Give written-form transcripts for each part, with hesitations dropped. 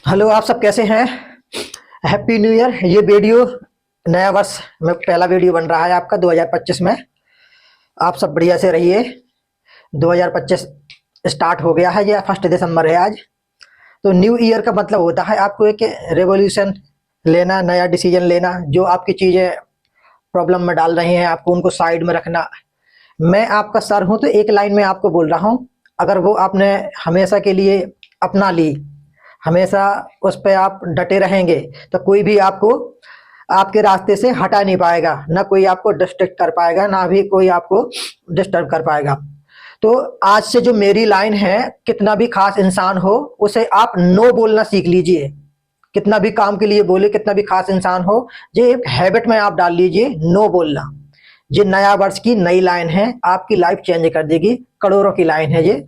Hello, आप सब कैसे हैं? Happy new year. ये वीडियो नया वर्ष में पहला वीडियो बन रहा है आपका 2025 में। आप सब बढ़िया से रहिए। 2025 स्टार्ट हो गया है, ये 1 दिसंबर है आज। तो न्यू ईयर का मतलब होता है आपको एक रेवोल्यूशन लेना, नया डिसीजन लेना, जो आपकी चीज़ें प्रॉब्लम में डाल रही हैं आपको उनको साइड में रखना। मैं आपका सर हूँ तो एक लाइन में आपको बोल रहा हूँ, अगर वो आपने हमेशा के लिए अपना ली, हमेशा उस पे आप डटे रहेंगे, तो कोई भी आपको आपके रास्ते से हटा नहीं पाएगा, ना कोई आपको डिस्ट्रैक्ट कर पाएगा, ना भी कोई आपको डिस्टर्ब कर पाएगा। तो आज से जो मेरी लाइन है, कितना भी खास इंसान हो उसे आप नो बोलना सीख लीजिए। कितना भी काम के लिए बोले, कितना भी खास इंसान हो, ये एक हैबिट में आप डाल लीजिए, नो बोलना। ये नया वर्ष की नई लाइन है, आपकी लाइफ चेंज कर देगी, करोड़ों की लाइन है ये।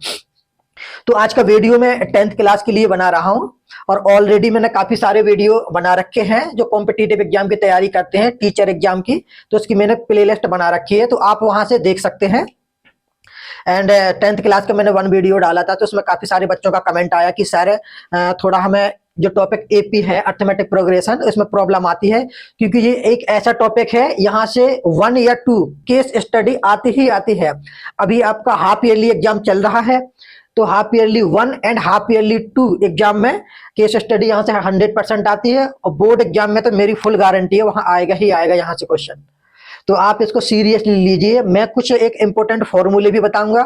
तो आज का वीडियो मैं 10th क्लास के लिए बना रहा हूं, और ऑलरेडी मैंने काफी सारे वीडियो बना रखे हैं जो कॉम्पिटिटिव एग्जाम की तैयारी करते हैं, टीचर एग्जाम की। तो उसकी मैंने प्लेलिस्ट बना रखी है, तो आप वहां से देख सकते हैं। एंड 10th क्लास का मैंने 1 वीडियो डाला था, तो उसमें काफी सारे बच्चों का कमेंट आया कि सर थोड़ा हमें जो टॉपिक एपी है अर्थमेटिक प्रोग्रेशन, इसमें प्रॉब्लम आती है, क्योंकि ये एक ऐसा टॉपिक है यहाँ से 1 या 2 केस स्टडी आती ही आती है। अभी आपका हाफ ईयरली एग्जाम चल रहा है, तो half yearly 1 and half yearly 2 exam में केस स्टडी यहाँ से 100% आती है, और बोर्ड एग्जाम में तो मेरी फुल गारंटी है वहां आएगा ही आएगा यहाँ से क्वेश्चन। तो आप इसको सीरियसली लीजिए। मैं कुछ एक इंपॉर्टेंट फॉर्मूले भी बताऊंगा,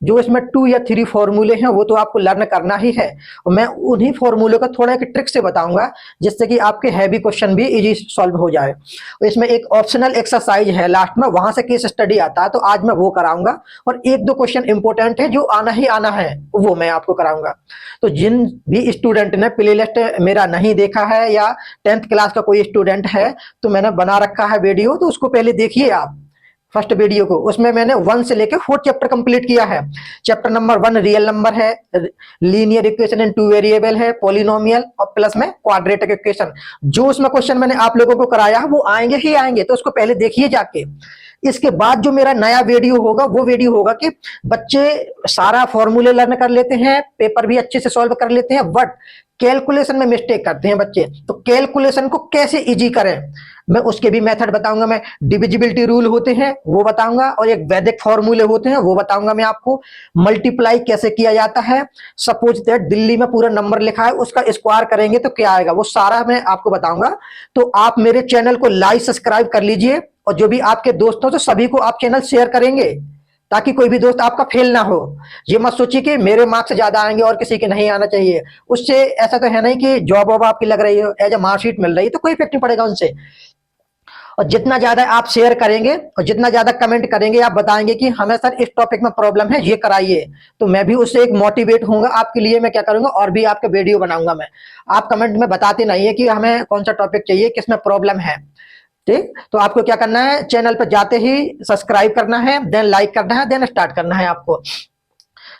जो इसमें 2 या 3 फॉर्मूले हैं वो तो आपको लर्न करना ही है, और मैं उन्हीं फॉर्मूले का थोड़ा एक ट्रिक से बताऊंगा, जिससे कि आपके हैवी क्वेश्चन भी इजी सॉल्व हो जाए। और इसमें एक ऑप्शनल एक्सरसाइज है लास्ट में, वहां से केस स्टडी आता है, तो आज मैं वो कराऊंगा। और 1-2 क्वेश्चन इंपॉर्टेंट है जो आना ही आना है, वो मैं आपको कराऊंगा। तो जिन भी स्टूडेंट ने प्ले लिस्ट मेरा नहीं देखा है, या 10th क्लास का कोई स्टूडेंट है, तो मैंने बना रखा है वीडियो, तो उसको पहले देखिए आप फर्स्ट वीडियो को। उसमें मैंने 1 से लेकर 4 चैप्टर कंप्लीट किया है। चैप्टर नंबर 1 रियल नंबर है, लीनियर इक्वेशन इन 2 वेरिएबल है, पॉलिनोमियल, और प्लस में क्वाड्रेटिक इक्वेशन। जो उसमें क्वेश्चन मैंने आप लोगों को कराया वो आएंगे ही आएंगे, तो उसको पहले देखिए जाके। इसके बाद जो मेरा नया वीडियो होगा, वो वीडियो होगा कि बच्चे सारा फॉर्मूले लर्न कर लेते हैं, पेपर भी अच्छे से सॉल्व कर लेते हैं, बट कैलकुलेशन में मिस्टेक करते हैं बच्चे। तो कैलकुलेशन को कैसे इजी करें, मैं उसके भी मेथड बताऊंगा। मैं डिविजिबिलिटी रूल होते हैं वो बताऊंगा, और एक वैदिक फॉर्मूले होते हैं वो बताऊंगा मैं आपको। मल्टीप्लाई कैसे किया जाता है, सपोज दैट दिल्ली में पूरा नंबर लिखा है, उसका स्क्वायर करेंगे तो क्या आएगा, वो सारा मैं आपको बताऊंगा। तो आप मेरे चैनल को लाइक सब्सक्राइब कर लीजिए, और जो भी आपके दोस्त हो तो सभी को आप चैनल शेयर करेंगे, ताकि कोई भी दोस्त आपका फेल ना हो। ये मत सोचिए कि मेरे मार्क्स ज्यादा आएंगे और किसी के नहीं आना चाहिए। उससे ऐसा तो है नहीं कि जॉब वॉब आपकी लग रही हो, एज ए मार्कशीट मिल रही है, तो कोई इफेक्ट नहीं पड़ेगा उनसे। और जितना ज्यादा आप शेयर करेंगे और जितना ज्यादा कमेंट करेंगे, आप बताएंगे कि हमें सर इस टॉपिक में प्रॉब्लम है, ये कराइए, तो मैं भी उससे एक मोटिवेट होऊंगा आपके लिए। मैं क्या करूंगा, और भी आपके वीडियो बनाऊंगा मैं। आप कमेंट में बताते नहीं है कि हमें कौन सा टॉपिक चाहिए, किसमें प्रॉब्लम है। ठीक, तो आपको क्या करना है, चैनल पर जाते ही सब्सक्राइब करना है, देन लाइक करना है, देन स्टार्ट करना है आपको।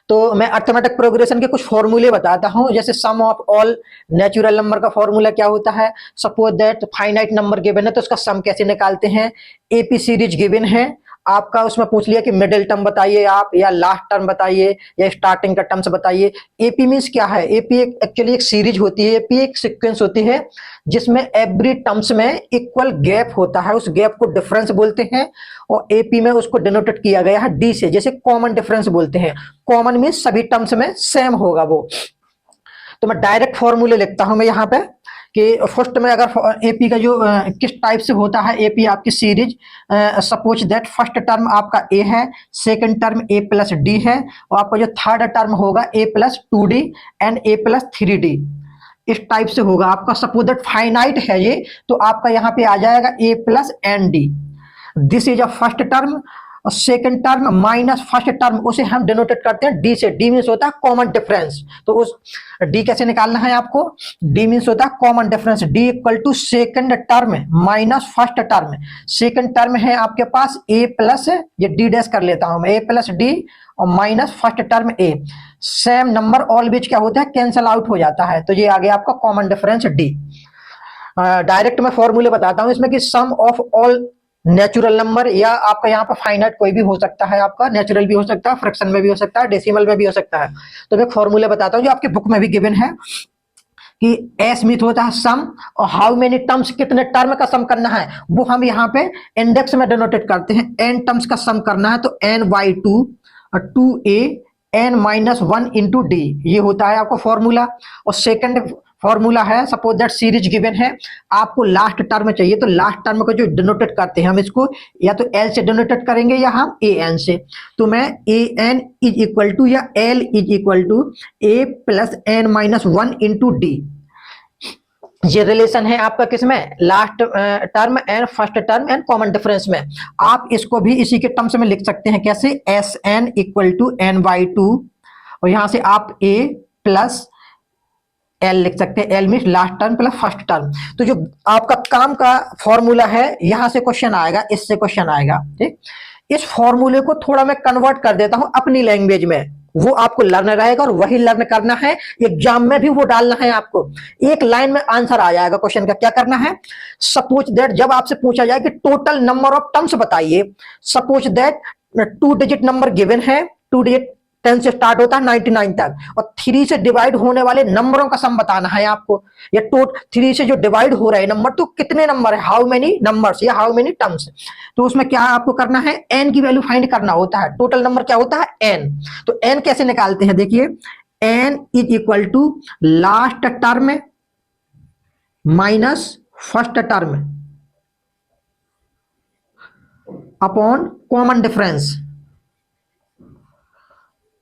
तो मैं अर्थमेटिक प्रोग्रेशन के कुछ फॉर्मूले बताता हूं, जैसे सम ऑफ ऑल नेचुरल नंबर का फॉर्मूला क्या होता है। Suppose that finite number given है, तो उसका सम कैसे निकालते हैं। एपी सीरीज गिवन है आपका, उसमें पूछ लिया कि मिडिल टर्म बताइए आप, या लास्ट टर्म बताइए, या स्टार्टिंग का टर्म्स बताइए। एपी मीन्स क्या है, एपी एक्चुअली एक सीरीज होती है, एपी एक सीक्वेंस होती है, जिसमें एवरी टर्म्स में इक्वल गैप होता है, उस गैप को डिफरेंस बोलते हैं। और एपी में उसको डिनोटेड किया गया है डी से, जैसे कॉमन डिफरेंस बोलते हैं। कॉमन मीन्स सभी टर्म्स में सेम होगा वो। तो मैं डायरेक्ट फॉर्मूले लिखता हूं मैं यहाँ पे, कि फर्स्ट में अगर एपी का जो किस टाइप से होता है, एपी आपकी series, suppose that first term आपका ए है, second term A plus D है, और आपका जो थर्ड टर्म होगा A plus 2d and A plus 3d। इस टाइप से होगा आपका। सपोज दैट फाइनाइट है ये, तो आपका यहाँ पे आ जाएगा A plus N D. This is a first term, और second term minus first term, उसे हम डिनोटेट करते हैं डी से। डी मीन्स होता है कॉमन डिफरेंस। तो उस डी कैसे निकालना है आपको, डी मीन्स होता है common difference. D equal to second term minus first term. Second term है आपके पास ए प्लस, ये डी डैश कर लेता हूं मैं, ए प्लस डी और minus first term A. Same number always क्या होता है, कैंसल आउट हो जाता है, तो ये आ गया आपका कॉमन डिफरेंस डी। डायरेक्ट मैं फॉर्मूले बताता हूं इसमें, कि sum of all natural number, या आपका यहाँ पर फाइनाइट कोई भी हो सकता है, आपका नेचुरल भी हो सकता है, फ्रैक्शन में भी हो सकता है, डेसिमल में भी हो सकता है। तो मैं फॉर्मूले बताता हूँ जो आपके बुक में भी गिवन है। कि एस मीथ होता है सम, और हाउ मेनी टर्म्स, कितने टर्म का सम करना है वो हम यहाँ पे इंडेक्स में डिनोटेट करते हैं। एन टर्म्स का सम करना है तो N by two, 2a n minus 1 into D, ये होता है आपको फॉर्मूला। और सेकंड फॉर्मूला है, सपोज दैट सीरीज गिवन है, आपको लास्ट टर्म चाहिए, तो लास्ट टर्म को जो डिनोटेट करते हैं हम इसको या तो एल से डिनोटेट करेंगे या हम ए एन से। तो मैं A N is equal to या L is equal to A plus N minus 1 into D, ये रिलेशन है आपका किसमें, last term and first term and common difference में। आप इसको भी इसी के टर्म्स में लिख सकते हैं, कैसे, S N equal to N by two, और यहां से आप ए प्लस एल लिख सकते हैं, L mean last term plus first term. तो जो आपका काम का फॉर्मूला है, यहां से क्वेश्चन आएगा, इससे क्वेश्चन आएगा, ठीक। इस फॉर्मूले को थोड़ा मैं कन्वर्ट कर देता हूं अपनी लैंग्वेज में, वो आपको लर्न रहेगा और वही लर्न करना है, एग्जाम में भी वो डालना है आपको। एक लाइन में आंसर आ जाएगा क्वेश्चन का। क्या करना है, सपोज दैट जब आपसे पूछा जाए कि टोटल नंबर ऑफ टर्म्स बताइए, suppose that 2 digit number given है, 2 डिजिट 10 से स्टार्ट होता है 99 तक, और 3 से डिवाइड होने वाले नंबरों का सम बताना है आपको, या 3 से जो डिवाइड हो रहे नंबर, तो कितने नंबर है, हाउ मेनी नंबर्स या हाउ मेनी टर्म्स। तो उसमें क्या आपको करना है, एन की वैल्यू फाइंड करना होता है। टोटल नंबर क्या होता है, एन। तो एन कैसे निकालते हैं, देखिए, N is equal to last term minus first term upon common difference,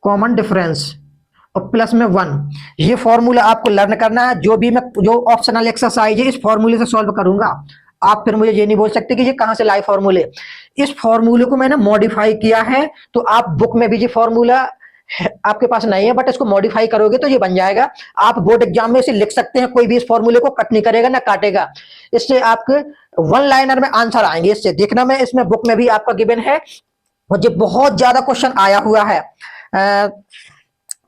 common difference और प्लस में 1। ये फॉर्मूला आपको लर्न करना है। जो ऑप्शनल एक्सरसाइज है इस फॉर्मूले से सॉल्व करूंगा, आप फिर मुझे ये नहीं बोल सकते कि ये कहां से लाए फॉर्मूले। इस फॉर्मूले को मैंने मॉडिफाई किया है, तो आप बुक में भी ये फॉर्मूला आपके पास नहीं है, बट इसको मॉडिफाई करोगे तो ये बन जाएगा। आप बोर्ड एग्जाम में इसे लिख सकते हैं, कोई भी इस फॉर्मूले को कट नहीं करेगा ना काटेगा। इससे आपके 1 लाइनर में आंसर आएंगे। इससे देखना, मैं इसमें बुक में भी आपका गिवन है, और ये बहुत ज्यादा क्वेश्चन आया हुआ है।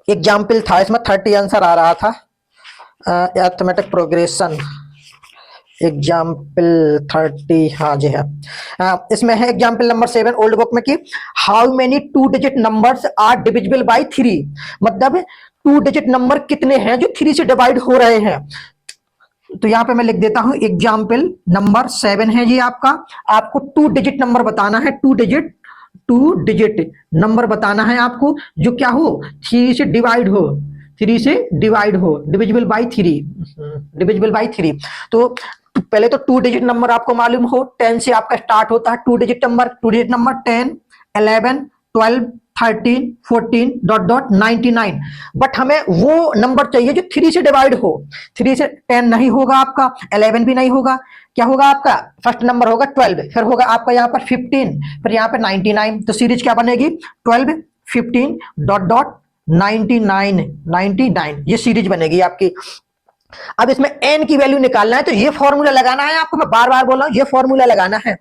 एग्जाम्पल था इसमें 30 आंसर आ रहा था, अरिथमेटिक प्रोग्रेशन एग्जाम्पल 30, हाँ जी है। इसमें है एग्जाम्पल नंबर 7 ओल्ड बुक में कि how many 2 digit numbers are divisible by 3, मतलब 2 डिजिट नंबर कितने हैं जो 3 से डिवाइड हो रहे हैं। तो यहाँ पे मैं लिख देता हूं एग्जाम्पल नंबर 7 है जी आपको 2 डिजिट नंबर बताना है, 2 डिजिट नंबर बताना है आपको, जो क्या हो, 3 से डिवाइड हो, डिविजिबल बाई 3। तो पहले तो 2 डिजिट नंबर आपको मालूम हो, 10 से आपका स्टार्ट होता है 2 digit number 10, 11, 12, 13, 14 dot dot 99। But हमें वो नंबर चाहिए जो 3 से डिवाइड हो। 3 से 10 नहीं होगा आपका, 11 भी नहीं होगा, क्या होगा आपका, फर्स्ट नंबर होगा 12, फिर होगा आपका यहाँ पर 15, फिर यहाँ पे 99। तो सीरीज क्या बनेगी, 12, 15 डॉट डॉट 99, ये सीरीज बनेगी आपकी। अब इसमें एन की वैल्यू निकालना है, तो ये फॉर्मूला लगाना है आपको, मैं बार बार बोल रहा हूं, ये फॉर्मूला लगाना है।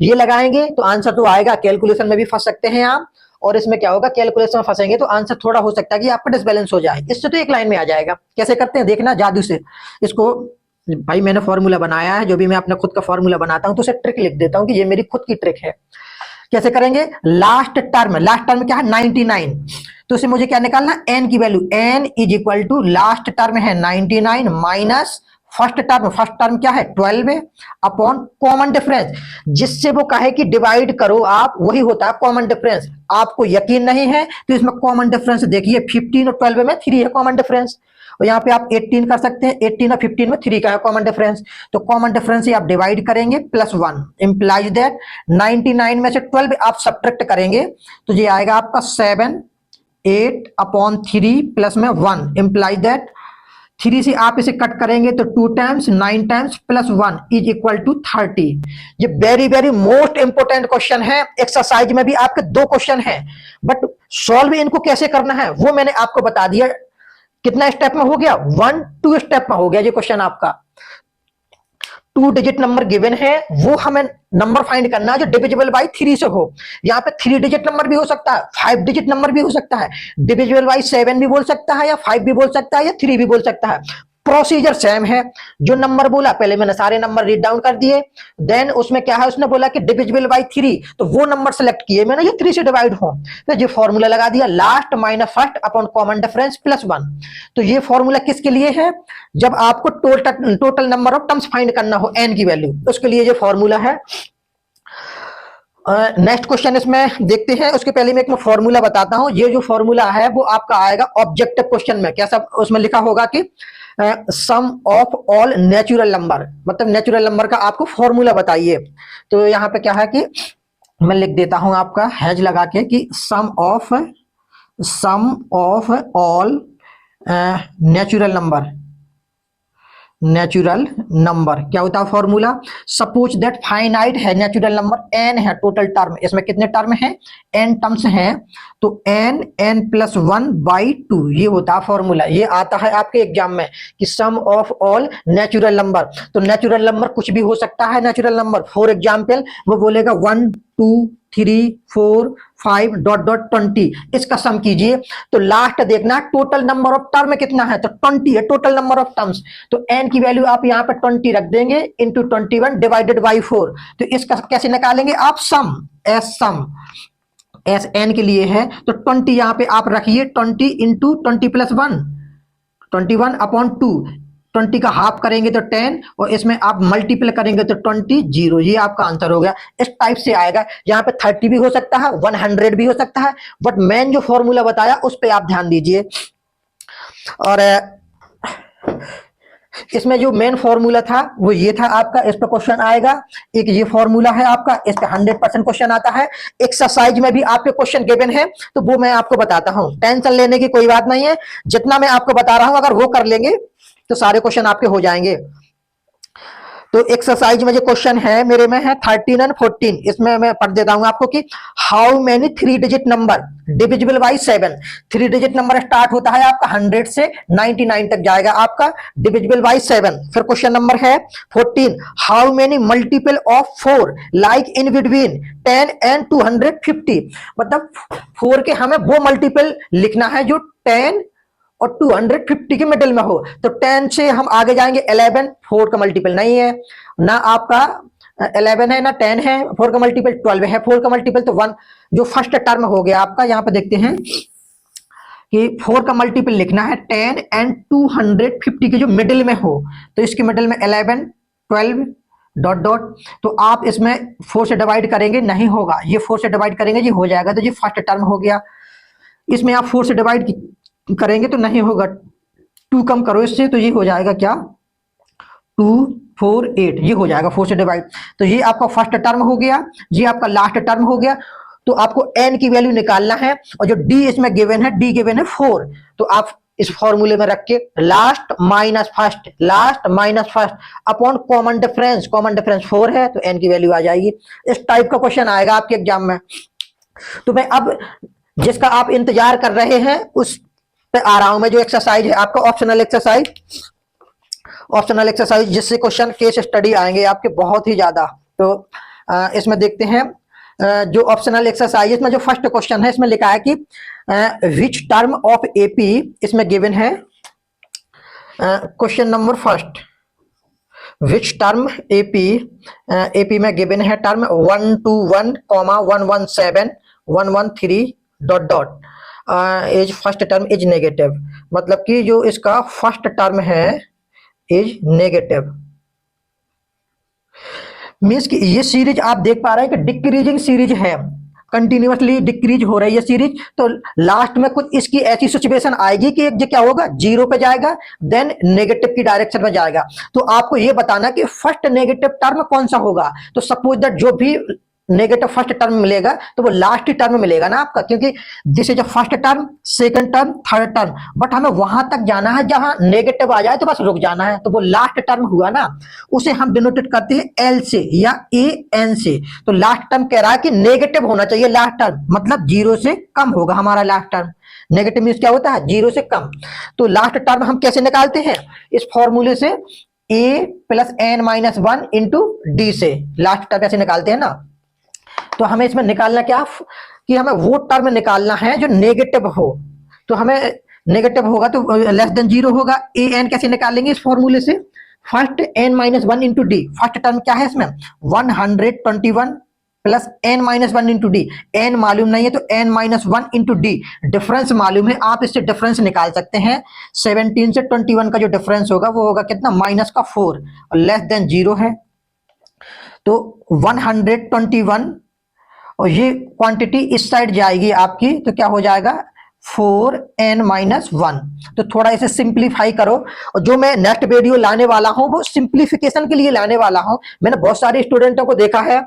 ये लगाएंगे तो आंसर तो आएगा। कैलकुलेशन में भी फंस सकते हैं आप, और इसमें क्या होगा, कैलकुलेशन में फंसेंगे तो आंसर थोड़ा हो सकता है कि आपका डिसबैलेंस हो जाए। इससे तो एक लाइन में आ जाएगा। कैसे करते हैं देखना, जादू से। इसको भाई मैंने फॉर्मूला बनाया है, जो भी मैं अपना खुद का फॉर्मूला बनाता हूं तो उसे ट्रिक लिख देता हूं कि ये मेरी खुद की ट्रिक है। कैसे करेंगे, लास्ट टर्म क्या है, 99। तो इसे मुझे क्या निकालना, एन की value, N is equal to last term है 99 माइनस फर्स्ट टर्म क्या है 12 अपॉन कॉमन डिफरेंस, जिससे वो कहे कि डिवाइड करो आप, वही होता है कॉमन डिफरेंस। आपको यकीन नहीं है तो इसमें कॉमन डिफरेंस देखिए, 15 और 12 में 3 है कॉमन डिफरेंस, और यहाँ पे आप 18 कर सकते हैं, 18 और 15 में 3 का है कॉमन डिफरेंस। तो कॉमन डिफरेंस ही आप डिवाइड करेंगे प्लस 1, इंप्लाइज दैट 99 में से 12 आप सब्ट्रैक्ट करेंगे तो ये आएगा आपका 7, 8 अपॉन 3 प्लस में 1, इंप्लाइज दैट 3 से आप इसे कट करेंगे तो 2 times 9 times plus 1 is equal to 30। ये very very most important question है। एक्सरसाइज में भी आपके 2 क्वेश्चन है, बट सॉल्व इनको कैसे करना है वो मैंने आपको बता दिया। कितना स्टेप में हो गया, 1-2 स्टेप में हो गया ये क्वेश्चन आपका। 2 डिजिट नंबर गिवन है, वो हमें नंबर फाइंड करना है जो डिविजिबल बाई 3 से हो। यहाँ पे 3 डिजिट नंबर भी हो सकता है, 5 डिजिट नंबर भी हो सकता है, डिविजिबल बाई 7 भी बोल सकता है, या 5 भी बोल सकता है, या 3 भी बोल सकता है। प्रोसीजर सेम है। जो नंबर बोला पहले मैंने सारे नंबर रीड डाउन कर दिए, देन उसमें क्या है, उसने बोला कि डिविजिबल बाई 3, तो वो नंबर सेलेक्ट किए मैंने ये 3 से डिवाइड हो, तो ये फॉर्मूला लगा दिया, last minus first upon common difference plus 1। तो ये फॉर्मूला किसके लिए है, जब आपको total number of terms find करना हो एन की वैल्यू, उसके लिए ये फॉर्मूला है। नेक्स्ट क्वेश्चन इसमें देखते हैं, उसके पहले मैं एक फॉर्मूला बताता हूं। ये जो फॉर्मूला है वो आपका आएगा ऑब्जेक्टिव क्वेश्चन में, क्या सब उसमें लिखा होगा कि sum of all natural number, मतलब नेचुरल नंबर का आपको फॉर्मूला बताइए। तो यहाँ पे क्या है कि मैं लिख देता हूं आपका हैज लगा के कि sum of all natural number क्या होता है फॉर्मूला, सपोज दैट फाइनाइट है नेचुरल नंबर एन है, टोटल टर्म इसमें कितने टर्म है, एन टर्म्स हैं, तो एन प्लस 1/2 ये होता है फॉर्मूला। ये आता है आपके एग्जाम में कि sum of all natural number, तो नेचुरल नंबर कुछ भी हो सकता है नेचुरल नंबर, फॉर एग्जाम्पल वो बोलेगा 1 2 3 4 5 डॉट डॉट 20, इसका सम कीजिए, तो लास्ट देखना टोटल नंबर ऑफ टर्म कितना है, तो 20 है टोटल नंबर ऑफ टर्म्स, तो एन की वैल्यू आप यहाँ पे 20 रख देंगे इंटू 21 डिवाइडेड बाई 4। तो इसका कैसे निकालेंगे आप, सम एस एन के लिए है, तो 20 यहाँ पे आप रखिए, 20 इंटू 20 प्लस 1 21 अपॉन 2, 20 का हाफ करेंगे तो 10, और इसमें आप मल्टीपल करेंगे तो 20 0, ये आपका आंसर हो गया। इस टाइप से आएगा, यहाँ पे 30 भी हो सकता है, 100 भी हो सकता है, बट मैंने जो फॉर्मूला बताया उस पर आप ध्यान दीजिए। और इसमें जो मेन फॉर्मूला था वो ये था आपका, इस पर क्वेश्चन आएगा। एक ये फॉर्मूला है आपका, इस पे 100% क्वेश्चन आता है। एक्सरसाइज में भी आपके क्वेश्चन गिवन है, तो वो मैं आपको बताता हूं, टेंशन लेने की कोई बात नहीं है, जितना मैं आपको बता रहा हूं अगर वो कर लेंगे तो सारे क्वेश्चन आपके हो जाएंगे। तो एक्सरसाइज में जो क्वेश्चन है मेरे में है 13 और 14, इसमें मैं पढ़ देता हूं आपको कि how many 3 digit number divisible by 7। 3 digit number start होता है आपका 100 से 99 तक जाएगा आपका, डिविजिबल बाई 7। फिर क्वेश्चन नंबर है 14, how many multiple of 4 like in between 10 and 250, मतलब 4 के हमें वो मल्टीपल लिखना है जो 10 और 250 के मिडिल में हो। तो 10 से हम आगे जाएंगे 11, 4 का मल्टीपल नहीं है ना, आपका 11 है ना 10 है, 4 का मल्टीपल 12 है, 4 का मल्टीपल तो 1, जो फर्स्ट टर्म हो गया आपका। यहां पे देखते हैं कि 4 का मल्टीपल लिखना है 10 एंड 250 के जो मिडिल में हो, तो इसके मिडिल में 11 12 डॉट डॉट, तो आप इसमें 4 से डिवाइड करेंगे नहीं होगा, ये 4 से डिवाइड करेंगे जी हो जाएगा, तो ये फर्स्ट टर्म हो गया। इसमें आप 4 से डिवाइड करेंगे तो नहीं होगा, 2 कम करो इससे, तो ये हो जाएगा क्या 2 4 8, ये हो जाएगा 4 से डिवाइड। तो ये आपका फर्स्ट टर्म हो गया, ये आपका लास्ट टर्म हो गया। तो आपको n की वैल्यू निकालना है, और जो d इसमें गिवन है, d गिवन है 4, तो आप इस फॉर्मूले में रख के last minus first upon common difference 4 है, तो n की वैल्यू आ जाएगी। इस टाइप का क्वेश्चन आएगा आपके एग्जाम में। तो मैं अब जिसका आप इंतजार कर रहे हैं उस पे आ रहा हूं मैं, जो एक्सरसाइज है आपका ऑप्शनल एक्सरसाइज जिससे क्वेश्चन केस स्टडी आएंगे आपके बहुत ही ज्यादा। तो इसमें देखते हैं जो ऑप्शनल एक्सरसाइज में जो फर्स्ट क्वेश्चन है, इसमें लिखा है कि विच टर्म ऑफ एपी, इसमें गिवन है question number first, which term AP में गिवन है term 121, 117, 113 dot dot, is first term is negative, मतलब कि जो इसका फर्स्ट टर्म है इज नेगेटिव। मीन्स कि ये सीरीज आप देख पा रहे हैं कि डिक्रीजिंग सीरीज है, कंटिन्यूअसली डिक्रीज हो रही है सीरीज। तो लास्ट में कुछ इसकी ऐसी सिचुएशन आएगी कि एक क्या होगा, 0 पे जाएगा, देन नेगेटिव की डायरेक्शन में जाएगा। तो आपको ये बताना कि फर्स्ट नेगेटिव टर्म कौन सा होगा। तो सपोज दैट जो भी नेगेटिव फर्स्ट टर्म मिलेगा तो वो लास्ट टर्म मिलेगा ना आपका, क्योंकि this is a first term, second term, third term, but हमें वहां तक जाना है जहां नेगेटिव आ जाए तो बस रुक जाना है। तो वो लास्ट टर्म हुआ ना, उसे हम डिनोटेट करते हैं एल से या ए एन से। तो लास्ट टर्म कह रहा है कि नेगेटिव होना चाहिए लास्ट टर्म, मतलब 0 से कम होगा हमारा लास्ट टर्म। नेगेटिव मीन्स क्या होता है, 0 से कम। तो लास्ट टर्म हम कैसे निकालते हैं, इस फॉर्मूले से a plus n minus 1 into D से लास्ट टर्म ऐसे निकालते हैं ना। तो हमें इसमें निकालना क्या कि हमें वो टर्म निकालना है जो नेगेटिव हो। तो हमें नेगेटिव होगा तो लेस देन जीरो होगा। ए एन कैसे निकालेंगे इस फॉर्मूले से, first N minus one into D, first term क्या है इसमें 121 plus N minus one into D, N मालूम नहीं है तो N minus one into D, difference मालूम है, आप इससे डिफरेंस निकाल सकते हैं। 17 से 21 का जो डिफरेंस होगा वो होगा कितना, माइनस का 4, और लेस देन जीरो है तो 121, और ये क्वांटिटी इस साइड जाएगी आपकी तो क्या हो जाएगा 4n-1। तो थोड़ा इसे सिंप्लीफाई करो, और जो मैं नेक्स्ट वीडियो लाने वाला हूं वो सिंप्लीफिकेशन के लिए लाने वाला हूं। मैंने बहुत सारे स्टूडेंटों को देखा है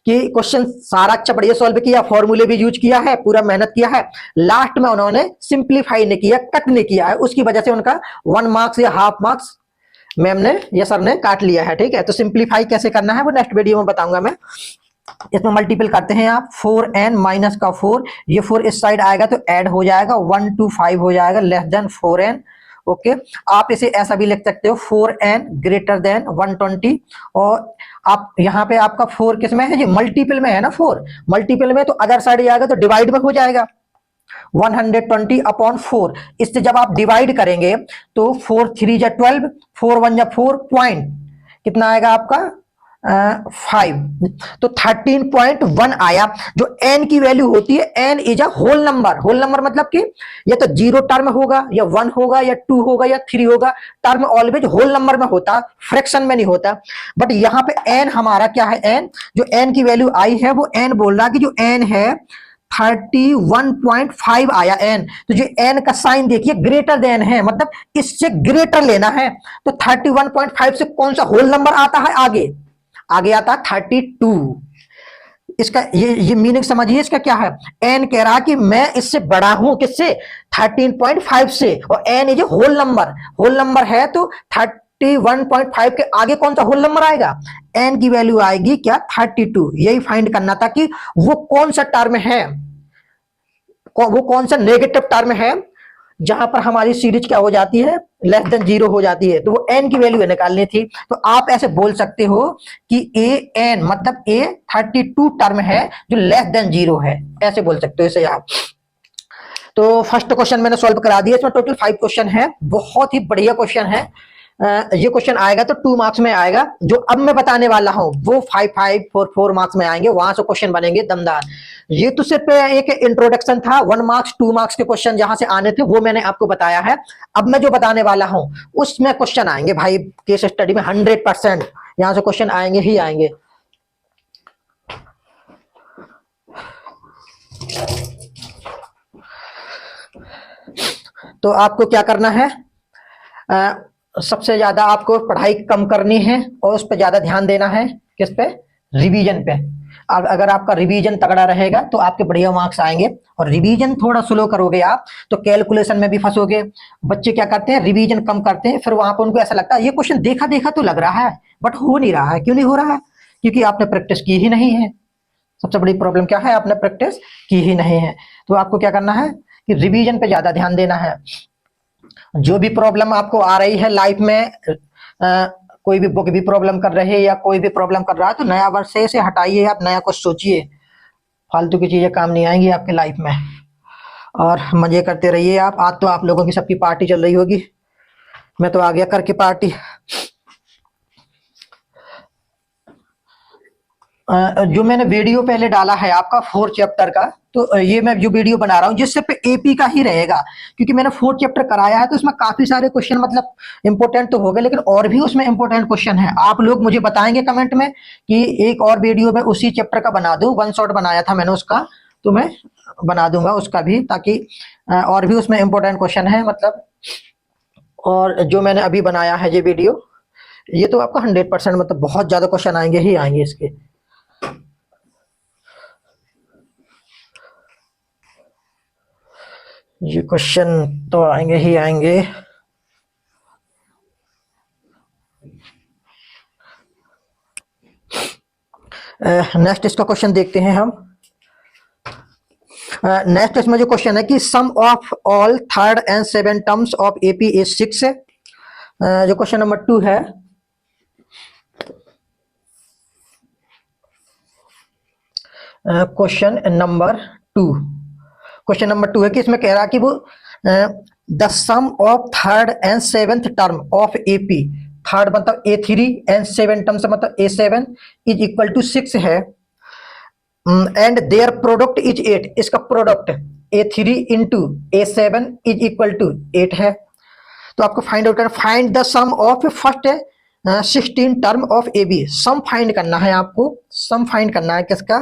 कि क्वेश्चन सारा अच्छा बढ़िया सॉल्व किया, फॉर्मूले भी यूज किया है, पूरा मेहनत किया है, लास्ट में उन्होंने सिंप्लीफाई नहीं किया, कट नहीं किया है, उसकी वजह से उनका 1 मार्क्स या हाफ मार्क्स मैम ने या सर ने काट लिया है। ठीक है, तो सिंप्लीफाई कैसे करना है वो नेक्स्ट वीडियो में बताऊंगा मैं। इसमें मल्टीपल करते हैं आप, 4n माइनस का 4, ये 4 इस साइड आएगा तो ऐड हो जाएगा 125 हो जाएगा, लेस देन 4n। ओके, आप इसे ऐसा भी लिख सकते हो 4n ग्रेटर देन 120, और आप यहाँ पे आपका 4 किस में है, ये मल्टीपल में है ना, 4 मल्टीपल में तो अदर साइड जाएगा तो डिवाइड में हो जाएगा 120 अपॉन 4। इससे जब आप डिवाइड करेंगे तो 4 3 जा 12, 4 1 जा 4, पॉइंट कितना आएगा आपका 5, तो 13.1 आया। जो n की वैल्यू होती है, n is a whole number, whole number मतलब कि या तो जीरो टर्म होगा या 1 होगा या 2 होगा या 3 होगा, टर्म ऑलवेज होल नंबर में होता, फ्रैक्शन में नहीं होता। बट यहाँ पे n हमारा क्या है, n जो n की वैल्यू आई है वो n बोल रहा है कि जो n है 31.5 आया n, तो जो n का साइन देखिए ग्रेटर देन है, मतलब इससे ग्रेटर लेना है। तो 31.5 से कौन सा होल नंबर आता है, आगे आगे आता 32। इसका ये मीनिंग समझिए, इसका क्या है, n कह रहा कि मैं इससे बड़ा हूं किससे, 13.5 से, और n is whole number, whole number है तो 31.5 के आगे कौन सा होल नंबर आएगा, n की वैल्यू आएगी क्या 32। यही फाइंड करना था कि वो कौन सा टर्म है, वो कौन सा नेगेटिव टर्म है जहां पर हमारी सीरीज क्या हो जाती है, लेस देन जीरो हो जाती है, तो वो n की वैल्यू निकालनी थी। तो आप ऐसे बोल सकते हो कि ए एन मतलब ए 32 टर्म है जो लेस देन जीरो है, ऐसे बोल सकते हो इसे आप। तो फर्स्ट क्वेश्चन मैंने सॉल्व करा दिया, इसमें टोटल 5 क्वेश्चन है, बहुत ही बढ़िया क्वेश्चन है। ये क्वेश्चन आएगा तो 2 मार्क्स में आएगा, जो अब मैं बताने वाला हूं वो 5 5 4 4 मार्क्स में आएंगे, वहां से क्वेश्चन बनेंगे दमदार। ये तो सिर्फ एक इंट्रोडक्शन था, 1 मार्क्स 2 मार्क्स के क्वेश्चन जहां से आने थे वो मैंने आपको बताया है। अब मैं जो बताने वाला हूं उसमें क्वेश्चन आएंगे भाई, केस स्टडी में 100% यहां से क्वेश्चन आएंगे ही आएंगे। तो आपको क्या करना है, सबसे ज्यादा आपको पढ़ाई कम करनी है और उस पर ज्यादा ध्यान देना है, किस पे, रिवीजन पे। अगर आपका रिवीजन तगड़ा रहेगा तो आपके बढ़िया मार्क्स आएंगे, और रिवीजन थोड़ा स्लो करोगे आप तो कैलकुलेशन में भी फंसोगे। बच्चे क्या करते हैं, रिवीजन कम करते हैं, फिर वहां पर उनको ऐसा लगता है ये क्वेश्चन देखा देखा तो लग रहा है बट हो नहीं रहा है। क्यों नहीं हो रहा है, क्योंकि आपने प्रैक्टिस की ही नहीं है। सबसे बड़ी प्रॉब्लम क्या है, आपने प्रैक्टिस की ही नहीं है। तो आपको क्या करना है कि रिवीजन पे ज्यादा ध्यान देना है। जो भी प्रॉब्लम आपको आ रही है लाइफ में, कोई भी बुक भी प्रॉब्लम कर रहे हैं या कोई भी प्रॉब्लम कर रहा है, तो नया वर्ष से हटाइए, आप नया कुछ सोचिए, फालतू की चीजें काम नहीं आएंगी आपके लाइफ में, और मजे करते रहिए आप। आज तो आप लोगों की सबकी पार्टी चल रही होगी, मैं तो आ गया करके पार्टी। जो मैंने वीडियो पहले डाला है आपका 4 चैप्टर का, तो ये मैं जो वीडियो बना रहा हूँ जिससे पे एपी का ही रहेगा, क्योंकि मैंने 4 चैप्टर कराया है तो उसमें काफी सारे क्वेश्चन मतलब इंपॉर्टेंट तो हो गए, लेकिन और भी उसमें इंपॉर्टेंट क्वेश्चन है। आप लोग मुझे बताएंगे कमेंट में कि एक और वीडियो में उसी चैप्टर का बना दूं, 1 शॉट बनाया था मैंने उसका, तो मैं बना दूंगा उसका भी, ताकि और भी उसमें इंपॉर्टेंट क्वेश्चन है मतलब। और जो मैंने अभी बनाया है ये वीडियो, ये तो आपका 100% मतलब बहुत ज्यादा क्वेश्चन आएंगे ही आएंगे इसके। ये क्वेश्चन तो आएंगे ही आएंगे। नेक्स्ट इसका क्वेश्चन देखते हैं हम। नेक्स्ट इसमें जो क्वेश्चन है कि sum of all third and 7 terms of AP is 6 है। जो क्वेश्चन नंबर 2 है, क्वेश्चन नंबर 2 है कि इसमें कह रहा कि वो the sum of third and seventh term of AP, third मतलब A3 एंड सेवन टर्म से मतलब A7 इज इक्वल टू 6 है, एंड देयर प्रोडक्ट इज 8, इसका product A3 into A7 is equal to 8 है। तो आपको फाइंड आउट करना, find the sum of first 16 term of AP, sum find करना है आपको, सम फाइंड करना है किसका,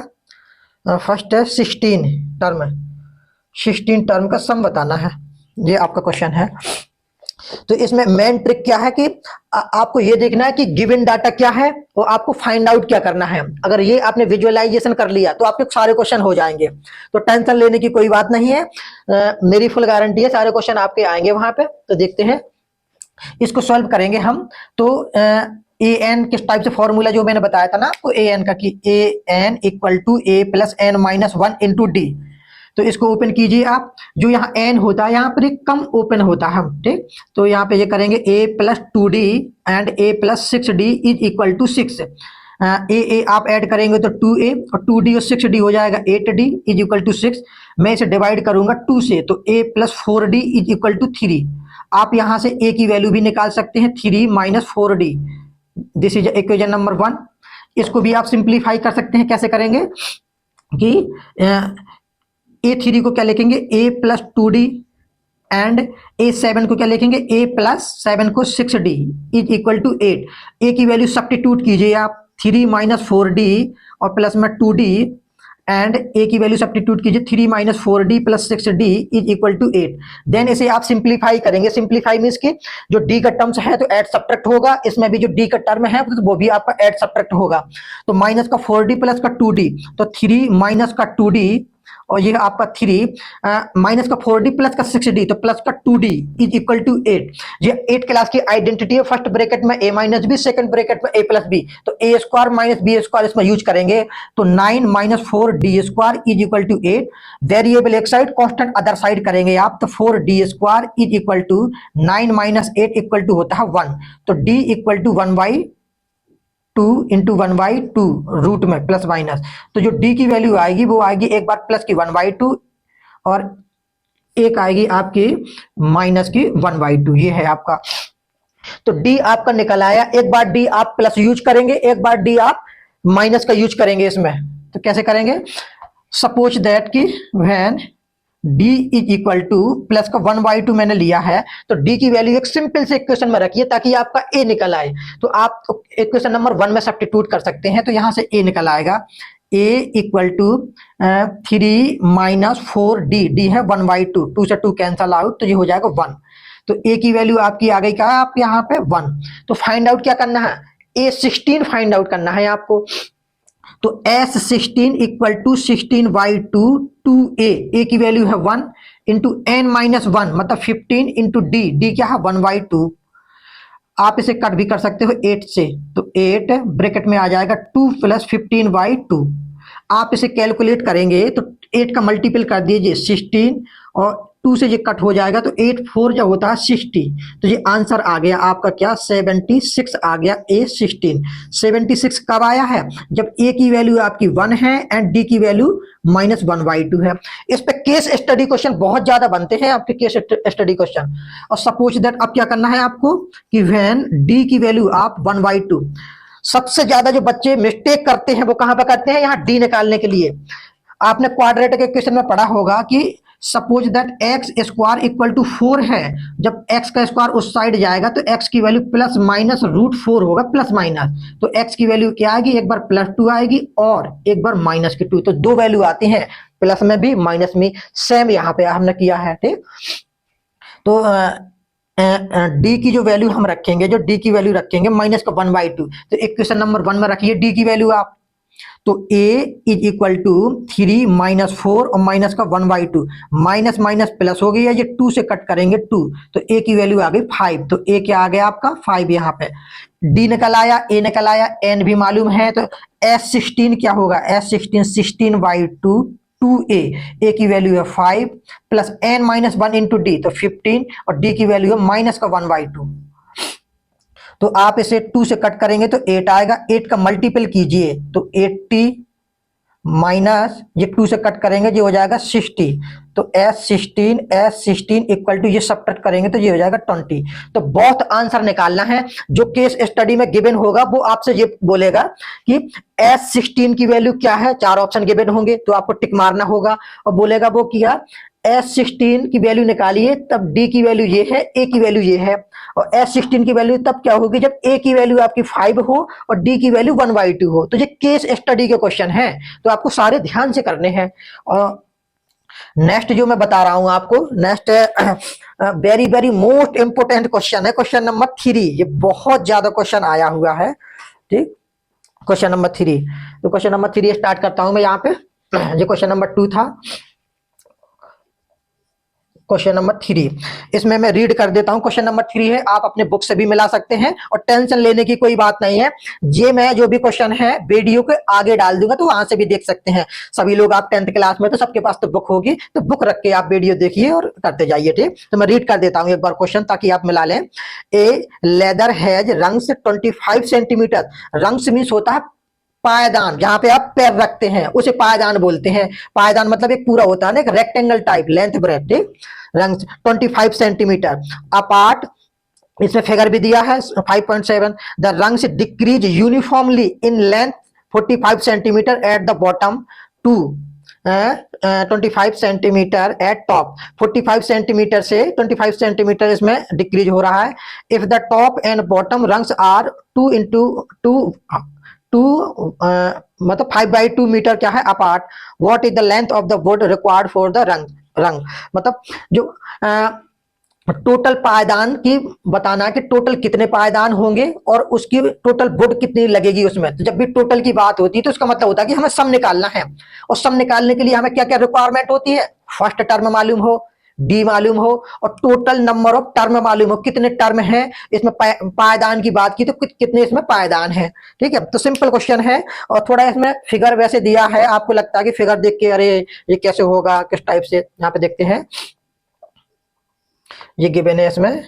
फर्स्ट 16 टर्म का सम बताना है, ये आपका क्वेश्चन है। तो इसमें मेन ट्रिक क्या है कि आपको ये देखना है कि गिवन डाटा क्या है और आपको फाइंड आउट क्या करना है। अगर ये आपने विजुअलाइजेशन कर लिया तो आपके सारे क्वेश्चन हो जाएंगे, तो टेंशन लेने की कोई बात नहीं है, मेरी फुल गारंटी है सारे क्वेश्चन आपके आएंगे वहां पे। तो देखते हैं इसको सॉल्व करेंगे हम। तो ए एन किस टाइप से फॉर्मूला जो मैंने बताया था ना आपको ए एन का, कि A N equal to A plus N minus 1 into D. तो इसको ओपन कीजिए आप, जो यहाँ एन होता है यहाँ पर एक कम ओपन होता है, ठीक। तो यहाँ पे ये करेंगे A plus 2d and A plus 6d is equal to 6। ए आप ऐड करेंगे तो 2a और 2d और 6d हो जाएगा 8d इज इक्वल टू 6। मैं इसे डिवाइड करूंगा 2 से, तो a plus 4d is equal to 3। आप यहाँ से a की वैल्यू भी निकाल सकते हैं, 3 minus 4d, this is equation number 1। इसको भी आप सिंप्लीफाई कर सकते हैं, कैसे करेंगे कि A3 को क्या लिखेंगे, a plus 2d and A7 को क्या लिखेंगे, a प्लस 7 को 6d is equal to 8। a की वैल्यू सब्स्टिट्यूट कीजिए आप, 3 माइनस 4d और प्लस में 2d, एंड a की वैल्यू सब्स्टिट्यूट कीजिए, 3 minus 4d plus 6d is equal to 8। Then इसे आप सिंप्लीफाई करेंगे, सिंप्लीफाई मीन्स कि जो d का टर्म्स है तो ऐड सब्ट्रैक्ट होगा, इसमें भी जो d का टर्म है तो वो भी आपका ऐड सब्ट्रैक्ट होगा। तो माइनस का 4d प्लस का 2d, तो 3 माइनस का 2d और ये आपका 3 माइनस का 4d प्लस का 6d, तो प्लस का 2d इज इक्वल टू 8। ये 8 क्लास की आइडेंटिटी है, फर्स्ट ब्रैकेट में a minus B, second bracket में a प्लस बी, तो a square minus B square इसमें यूज करेंगे, तो 9 minus 4d square is equal to 8। Variable एक साइड, कांस्टेंट अदर साइड करेंगे आप, तो 4d square is equal to 9 minus 8 equal to होता है 1, तो d equal to 1/2 into 1/2 root में प्लस माइनस। तो जो d की वैल्यू आएगी वो आएगी एक बार प्लस की 1/2 और एक आएगी आपकी माइनस की 1/2, ये है आपका। तो d आपका निकल आया, एक बार d आप प्लस यूज करेंगे, एक बार d आप माइनस का यूज करेंगे इसमें। तो कैसे करेंगे, सपोज दैट कि when d is equal two plus का 1/2 मैंने लिया है, तो d की वैल्यू एक सिंपल से इक्वेशन में रखिए ताकि आपका a निकल आए। तो आप इक्वेशन नंबर 1 में सब्स्टिट्यूट कर सकते हैं, तो यहां से a निकल आएगा, a equal to 3 minus 4d, d है 1/2, 2 से 2 कैंसल आउट, तो ये हो जाएगा 1। तो a की वैल्यू आपकी आ गई, क्या है आप यहाँ पे 1। तो फाइंड आउट क्या करना है, a16 फाइंड आउट करना है आपको। तो S16 इक्वल टू 16/2 2a की वैल्यू है 1 इंटू n माइनस 1 मतलब 15 इंटू d क्या है 1/2। आप इसे कट भी कर सकते हो 8 से, तो 8 ब्रैकेट में आ जाएगा 2 प्लस 15/2। आप इसे कैलकुलेट करेंगे तो 8 का मल्टीपल कर दीजिए 16 और 2 से ये कट हो जाएगा, तो 8 4 जो होता है 60, तो ये आंसर आ गया आपका क्या 76 आ गया A16। 76 कब आया है, जब a की वैल्यू आपकी 1 है एंड d की वैल्यू माइनस 1/2 है। इस पे केस स्टडी क्वेश्चन बहुत ज्यादा बनते हैं आपके, केस स्टडी क्वेश्चन। और सपोज दैट अब क्या करना है आपको कि व्हेन d की वैल्यू आप 1/2, सबसे ज्यादा जो बच्चे मिस्टेक करते हैं वो कहां पर करते हैं, यहाँ d निकालने के लिए। आपने क्वाड्रेटिक इक्वेशन में पढ़ा होगा कि suppose that X square equal to 4 है, जब एक्स का स्क्वायर उस साइड जाएगा तो एक्स की वैल्यू प्लस माइनस √4 होगा, प्लस माइनस। तो एक्स की वैल्यू क्या आएगी, एक बार +2 आएगी और एक बार -2, तो दो वैल्यू आती हैं, प्लस में भी माइनस में। सेम यहाँ पे हमने किया है, ठीक। तो डी की जो वैल्यू हम रखेंगे, जो डी की वैल्यू रखेंगे माइनस का 1/2, तो इक्वेशन नंबर 1 में रखिए डी की वैल्यू आप। तो a is equal to 3 minus 4 और माइनस का 1/2, माइनस माइनस प्लस हो गया, ये 2 से कट करेंगे 2, तो a की वैल्यू आ गई 5। तो a क्या आ गया आपका 5, यहाँ पे d निकल आया, a निकल आया, n भी मालूम है, तो S16 क्या होगा, S16 16/2 2a की वैल्यू है 5 plus n minus 1 into D, तो 15 और d की वैल्यू है माइनस का 1/2। तो आप इसे 2 से कट करेंगे तो 8 आएगा, 8 का मल्टीपल कीजिए तो 80 माइनस ये 2 से कट करेंगे, ये हो जाएगा 60। तो S16 इक्वल टू ये सब्ट्रैक्ट करेंगे तो ये हो जाएगा 20। तो बहुत आंसर निकालना है। जो केस स्टडी में गिवन होगा वो आपसे ये बोलेगा कि S16 की वैल्यू क्या है, 4 ऑप्शन गिवन होंगे तो आपको टिक मारना होगा, और बोलेगा वो किया S16 की वैल्यू निकालिए, तब D की वैल्यू ये है, A की वैल्यू ये है, और S16 की वैल्यू तब क्या होगी जब A की वैल्यू आपकी 5 हो और D की वैल्यू 1/2 हो। तो ये केस स्टडी के क्वेश्चन है, तो आपको सारे ध्यान से करने हैं। और नेक्स्ट जो मैं बता रहा हूं आपको, next very very most important question है, क्वेश्चन नंबर 3। ये बहुत ज्यादा क्वेश्चन आया हुआ है, ठीक। क्वेश्चन नंबर 3, तो क्वेश्चन नंबर 3 स्टार्ट करता हूं मैं यहाँ पे। ये क्वेश्चन नंबर 2 था, क्वेश्चन नंबर 3 इसमें मैं रीड कर देता हूं। क्वेश्चन नंबर 3 है, आप अपने बुक से भी मिला सकते हैं और टेंशन लेने की कोई बात नहीं है। ये मैं जो भी क्वेश्चन है वीडियो के आगे डाल दूंगा, तो वहां से भी देख सकते हैं सभी लोग। आप 10th क्लास में तो सबके पास तो बुक होगी, तो बुक रख के आप वीडियो देखिए और करते जाइए, ठीक। तो मैं रीड कर देता हूं एक बार क्वेश्चन, ताकि आप मिला लें। A ladder has rungs 25 centimetre. Rungs means होता है पायदान, जहां पे आप पैर रखते हैं उसे पायदान बोलते हैं। पायदान मतलब एक पूरा होता है ना, एक रेक्टेंगल टाइप, लेंथ ब्रेथ, ठीक। रंग 25 सेंटीमीटर अपार्ट, इसमें फिगर भी दिया है 5.7। The rungs decrease uniformly in length 45 centimetre at the bottom to 25 centimetre at top. 45 centimetre से 25 सेंटीमीटर इसमें डिक्रीज हो रहा है। If the top and bottom rungs are 2 मतलब 5/2 मीटर क्या है apart, what is the length of the wood required for the rung. मतलब जो टोटल पायदान की बताना है कि टोटल कितने पायदान होंगे और उसकी टोटल वुड कितनी लगेगी उसमें। तो जब भी टोटल की बात होती है तो उसका मतलब होता है कि हमें सम निकालना है, और सम निकालने के लिए हमें क्या क्या रिक्वायरमेंट होती है, फर्स्ट टर्म मालूम हो, डी मालूम हो, और टोटल नंबर ऑफ टर्म मालूम हो, कितने टर्म है इसमें। पायदान की बात की तो कितने इसमें पायदान है, ठीक है। तो सिंपल क्वेश्चन है, और थोड़ा इसमें फिगर वैसे दिया है, आपको लगता है कि फिगर देख के अरे ये कैसे होगा, किस टाइप से, यहाँ पे देखते हैं। ये गिवन है इसमें,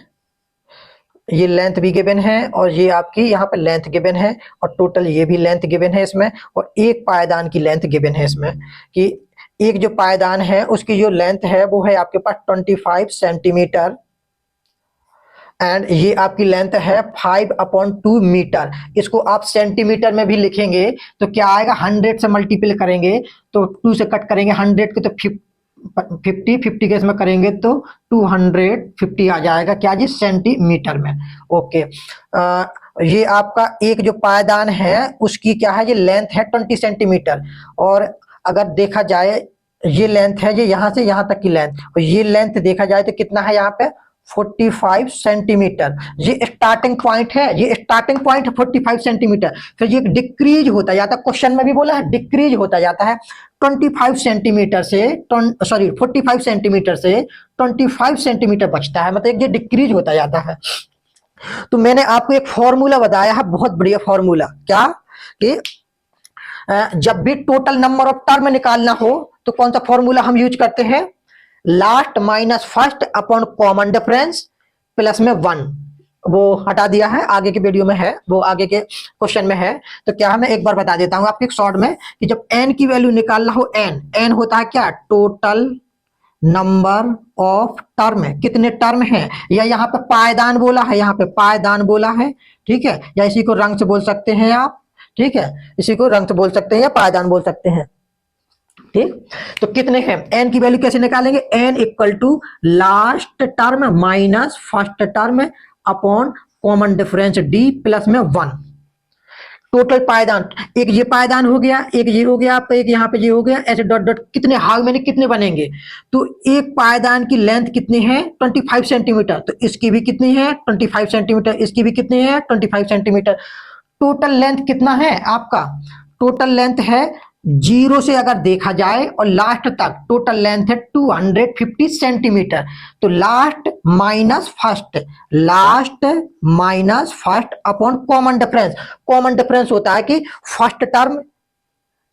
ये लेंथ भी गिवन है, और ये आपकी यहाँ पे लेंथ गिवन है, और टोटल ये भी लेंथ गिवन है इसमें, और एक पायदान की लेंथ गिवन है इसमें, कि एक जो पायदान है उसकी जो लेंथ है वो है आपके पास 25 सेंटीमीटर, एंड ये आपकी लेंथ है 5/2 मीटर। इसको आप सेंटीमीटर में भी लिखेंगे तो क्या आएगा, 100 से मल्टीपल करेंगे तो 2 से कट करेंगे 100 के, तो 50 के इसमें करेंगे तो 250 आ जाएगा, क्या जी, सेंटीमीटर में। ओके, ये आपका एक जो पायदान है उसकी क्या है, ये लेंथ है 20 सेंटीमीटर, और अगर देखा जाए ये लेंथ है, ये यहाँ से यहाँ तक की लेंथ, और ये लेंथ देखा जाए तो कितना है यहाँ पे 45 सेंटीमीटर। ये स्टार्टिंग पॉइंट है, ये स्टार्टिंग पॉइंट 45 सेंटीमीटर, फिर ये डिक्रीज होता जाता है, क्वेश्चन में भी बोला है डिक्रीज होता जाता है 25 सेंटीमीटर से, सॉरी 45 सेंटीमीटर से 25 सेंटीमीटर बचता है, मतलब ये डिक्रीज होता जाता है। तो मैंने आपको एक फॉर्मूला बताया है, बहुत बढ़िया फॉर्मूला, क्या कि जब भी टोटल नंबर ऑफ टर्म निकालना हो तो कौन सा फॉर्मूला हम यूज करते हैं, last minus first upon common difference plus में 1। वो हटा दिया है, आगे के वीडियो में है, वो आगे के क्वेश्चन में है। तो क्या मैं एक बार बता देता हूं आपको एक शॉर्ट में, कि जब n की वैल्यू निकालना हो, n होता है क्या, टोटल नंबर ऑफ टर्म, कितने टर्म है, या यहाँ पे पायदान बोला है, यहाँ पे पायदान बोला है, ठीक है, या इसी को रंग से बोल सकते हैं आप, ठीक है, इसी को रंग से बोल सकते हैं या पायदान बोल सकते हैं, ठीक। तो कितने हैं, n की वैल्यू कैसे निकालेंगे, n equal to last term minus first term upon common difference d plus में 1। टोटल पायदान, एक ये पायदान हो गया, एक ये हो गया आपका, एक यहाँ पे ये हो गया, ऐसे डॉट डॉट कितने हाउ मैंने कितने बनेंगे, तो एक पायदान की लेंथ कितनी है 25 सेंटीमीटर, तो इसकी भी कितनी है 25 सेंटीमीटर, इसकी भी कितनी है 25 सेंटीमीटर। टोटल लेंथ कितना है आपका, टोटल लेंथ है 0 से अगर देखा जाए और लास्ट तक टोटल लेंथ है 250 सेंटीमीटर। तो last minus first upon common difference. Common difference होता है कि फर्स्ट टर्म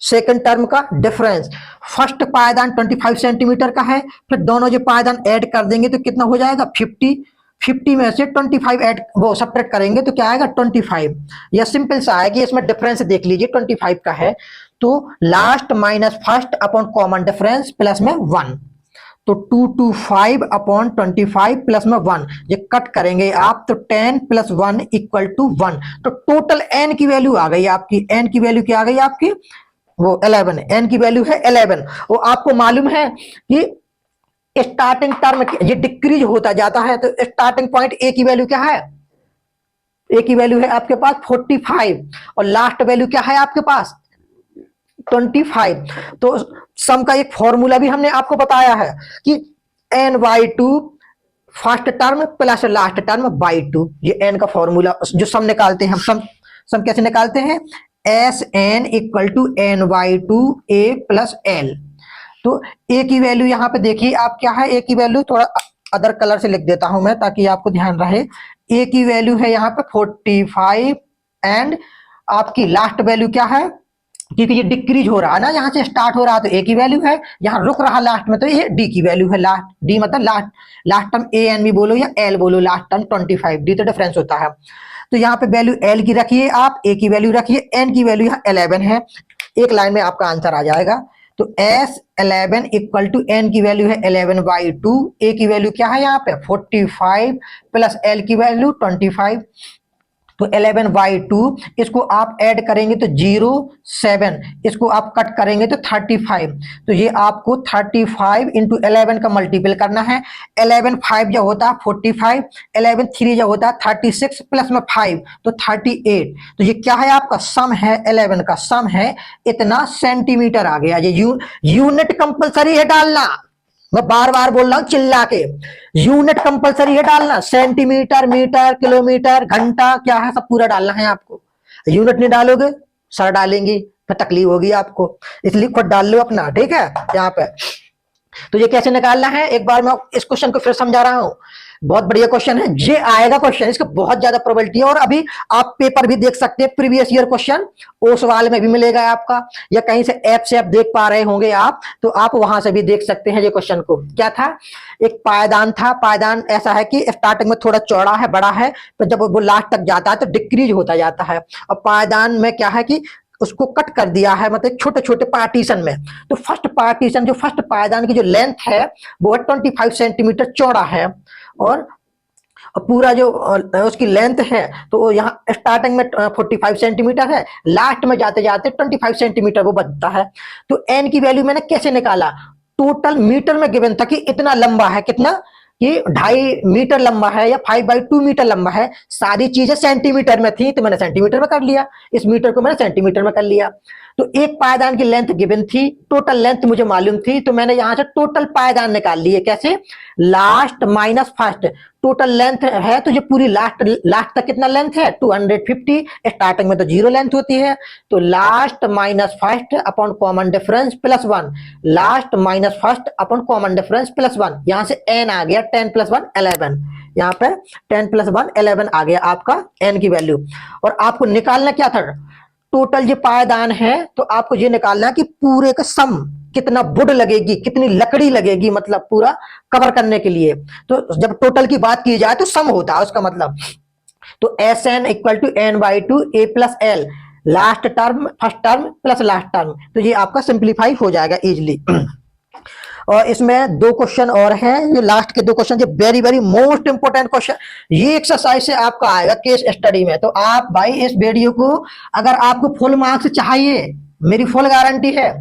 सेकंड टर्म का डिफरेंस। फर्स्ट पायदान 25 सेंटीमीटर का है, फिर दोनों जो पायदान ऐड कर देंगे तो कितना हो जाएगा 50 में से 25 ऐड वो सब्ट्रैक्ट करेंगे तो क्या आएगा 25। या सिंपल सा है कि इसमें डिफरेंस देख लीजिए 25 का है, तो last minus first upon common difference plus में 1, तो 225 अपॉन 25 प्लस में 1, ये कट करेंगे आप तो 10 प्लस 1 इक्वल टू 1, तो टोटल n की वैल्यू आ गई आपकी, n की वैल्यू क्या आ गई आपकी, वो 11, n की वैल्यू है 11। वो आपको मालूम है कि स्टार्टिंग टर्म ये डिक्रीज होता जाता है, तो स्टार्टिंग पॉइंट a की वैल्यू क्या है, a की वैल्यू है आपके पास 45 और लास्ट वैल्यू क्या है आपके पास 25। तो सम का एक फॉर्मूला भी हमने आपको बताया है कि n/2 first term plus last term by 2, ये n का फॉर्मूला जो सम निकालते हैं हम, सम कैसे निकालते हैं, Sn equal to n/2 a plus l। तो a की वैल्यू यहाँ पे देखिए आप क्या है, a की वैल्यू थोड़ा अदर कलर से लिख देता हूं मैं ताकि आपको ध्यान रहे। a की वैल्यू है यहाँ पे 45 एंड आपकी लास्ट वैल्यू क्या है, क्योंकि ये डिक्रीज हो रहा है ना, यहाँ से स्टार्ट हो रहा है तो a की वैल्यू है, यहाँ रुक रहा लास्ट में तो ये d की वैल्यू है, लास्ट d मतलब लास्ट टर्म a n भी बोलो या l बोलो, लास्ट टर्म 25, d तो डिफरेंस होता है। तो यहाँ पे वैल्यू l की रखिए आप, a की वैल्यू रखिए, n की वैल्यू यहाँ 11 है, एक लाइन में आपका आंसर आ जाएगा। तो S11 इक्वल टू n की वैल्यू है 11/2, a की वैल्यू क्या है यहाँ पे 45 प्लस l की वैल्यू 25, तो 11/2 इसको आप ऐड करेंगे तो 0 7, इसको आप कट करेंगे तो 35, तो ये आपको 35 इंटू 11 का मल्टीपल करना है। 11 5 जो होता है 45, 11 3 जो होता है 36 प्लस में 5 तो 38, तो ये क्या है आपका सम है, 11 का सम है इतना सेंटीमीटर आ गया। ये यूनिट कंपलसरी है डालना, मैं बार बार बोल रहा हूं चिल्ला के, यूनिट कंपलसरी है डालना, सेंटीमीटर मीटर किलोमीटर घंटा क्या है सब पूरा डालना है आपको। यूनिट नहीं डालोगे सर डालेंगी फिर तकलीफ होगी आपको, इसलिए खुद डाल लो अपना, ठीक है। यहाँ पे तो ये कैसे निकालना है, एक बार मैं इस क्वेश्चन को फिर समझा रहा हूं, बहुत बढ़िया क्वेश्चन है, ये आएगा क्वेश्चन, इसका बहुत ज्यादा प्रोबेबिलिटी है। और अभी आप पेपर भी देख सकते हैं, प्रीवियस ईयर क्वेश्चन ओ सवाल में भी मिलेगा आपका, या कहीं से ऐप से आप देख पा रहे होंगे आप, तो आप वहां से भी देख सकते हैं। ये क्वेश्चन को क्या था, एक पायदान था, पायदान ऐसा है कि स्टार्टिंग में थोड़ा चौड़ा है बड़ा है, तो जब वो लास्ट तक जाता है तो डिक्रीज होता जाता है। और पायदान में क्या है कि उसको कट कर दिया है, मतलब छोटे छोटे पार्टीशन में। तो फर्स्ट पार्टीशन जो फर्स्ट पायदान की जो लेंथ है वो 25 सेंटीमीटर चौड़ा है, और पूरा जो उसकी लेंथ है तो यहाँ स्टार्टिंग में 45 सेंटीमीटर है, लास्ट में जाते जाते 25 सेंटीमीटर वो बचता है। तो एन की वैल्यू मैंने कैसे निकाला, टोटल मीटर में गिवन था कि इतना लंबा है, कितना कि 2.5 मीटर लंबा है या 5/2 मीटर लंबा है, सारी चीजें सेंटीमीटर में थी तो मैंने सेंटीमीटर में कर लिया, इस मीटर को मैंने सेंटीमीटर में कर लिया। तो एक पायदान की लेंथ गिवन थी, टोटल लेंथ मुझे मालूम थी, तो मैंने यहां से टोटल पायदान निकाल लिए, कैसे, last minus first, total length है तो ये पूरी लास्ट तक कितना लेंथ है 250, स्टार्टिंग में तो 0 लेंथ होती है, तो last minus first upon common difference plus 1, last minus first upon common difference plus 1, यहां से n आ गया 10 प्लस 1 11, यहाँ पे 10 प्लस 1 11 आ गया आपका n की वैल्यू। और आपको निकालना क्या था, टोटल ये पायदान है तो आपको ये निकालना है कि पूरे का सम कितना वुड लगेगी, कितनी लकड़ी लगेगी, मतलब पूरा कवर करने के लिए। तो जब टोटल की बात की जाए तो सम होता है उसका मतलब। तो Sn equal to n/2 a plus l, last term first term plus last term, तो ये आपका सिंप्लीफाई हो जाएगा इजिली। और इसमें 2 क्वेश्चन और हैं, ये लास्ट के 2 क्वेश्चन, ये very very most important question, ये एक्सरसाइज से आपका आएगा केस स्टडी में। तो आप भाई इस वीडियो को अगर आपको फुल मार्क्स चाहिए, मेरी फुल गारंटी है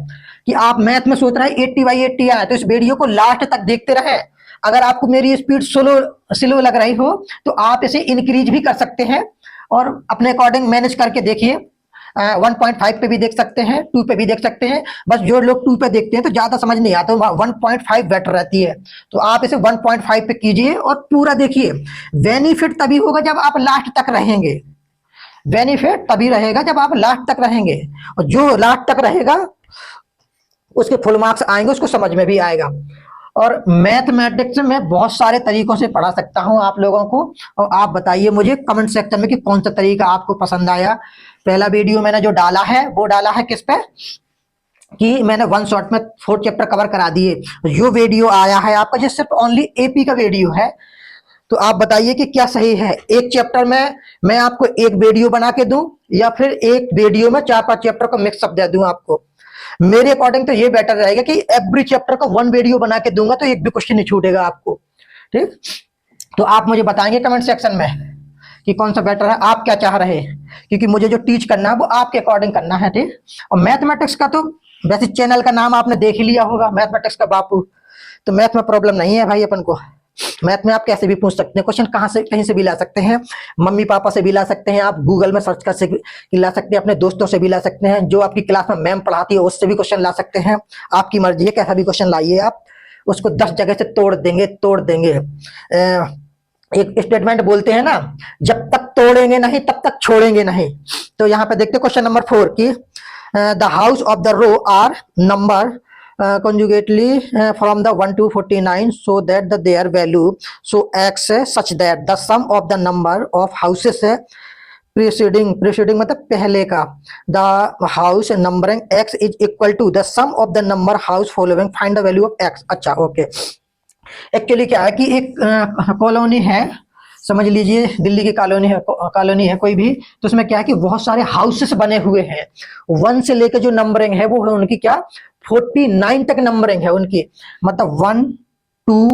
कि आप मैथ में सोच रहे हैं 80/80 आए, तो इस वीडियो को लास्ट तक देखते रहे। अगर आपको मेरी स्पीड स्लो लग रही हो तो आप इसे इंक्रीज भी कर सकते हैं और अपने अकॉर्डिंग मैनेज करके देखिए। 1.5 पे भी देख सकते हैं, 2 पे भी देख सकते हैं, बस जो लोग 2 पे देखते हैं तो ज्यादा समझ नहीं आता, 1.5 बेटर रहती है, तो आप इसे 1.5 पे कीजिए और पूरा देखिए। बेनिफिट तभी होगा जब आप लास्ट तक रहेंगे, बेनिफिट तभी रहेगा जब आप लास्ट तक रहेंगे, और जो लास्ट तक रहेगा उसके फुल मार्क्स आएंगे, उसको समझ में भी आएगा। और मैथमेटिक्स में बहुत सारे तरीकों से पढ़ा सकता हूं आप लोगों को, और आप बताइए मुझे कमेंट सेक्शन में कि कौन सा तरीका आपको पसंद आया। पहला वीडियो मैंने जो डाला है वो डाला है किस पे, कि मैंने 1 शॉट में 4 चैप्टर कवर करा दिए। जो वीडियो आया है आपका जो सिर्फ ओनली एपी का वीडियो है, तो आप बताइए कि क्या सही है, एक चैप्टर में मैं आपको एक वीडियो बना के दूं या फिर एक वीडियो में 4-5 चैप्टर को मिक्सअप दे दूं आपको। मेरे अकॉर्डिंग तो ये बेटर रहेगा कि एवरी चैप्टर का 1 वीडियो बना के दूंगा तो एक भी क्वेश्चन नहीं छूटेगा आपको। ठीक, तो आप मुझे बताएंगे कमेंट सेक्शन में कि कौन सा बेटर है, आप क्या चाह रहे हैं, क्योंकि मुझे जो टीच करना है वो आपके अकॉर्डिंग करना है। ठीक, और मैथमेटिक्स का तो वैसे चैनल का नाम आपने देख ही लिया होगा, मैथमेटिक्स का बापू। तो मैथ में प्रॉब्लम नहीं है भाई अपन को। मैथ में आप कैसे भी पूछ सकते हैं क्वेश्चन, कहाँ से कहीं से भी ला सकते हैं, मम्मी पापा से भी ला सकते हैं, आप गूगल में सर्च कर सकते ला सकते हैं, अपने दोस्तों से भी ला सकते हैं, जो आपकी क्लास में मैम पढ़ाती है उससे भी क्वेश्चन ला सकते हैं। आपकी मर्जी है, कैसा भी क्वेश्चन लाइए आप, उसको 10 जगह से तोड़ देंगे तोड़ देंगे। एक स्टेटमेंट बोलते हैं ना, जब तक तोड़ेंगे नहीं तब तक छोड़ेंगे नहीं। तो यहाँ पे देखते क्वेश्चन नंबर 4 की the house of the row are number conjugately from the 1 to 49 so that their value so x such that the sum of the number of houses preceding मतलब पहले का, the house numbering x is equal to the sum of the number house following, find the value of x। अच्छा okay, actually क्या है कि एक colony है, समझ लीजिए दिल्ली की कॉलोनी है कोई भी, तो उसमें क्या है कि बहुत सारे हाउसेस बने हुए हैं। 1 से लेकर जो नंबरिंग है वो है उनकी क्या 49 तक नंबरिंग है उनकी, मतलब 1 2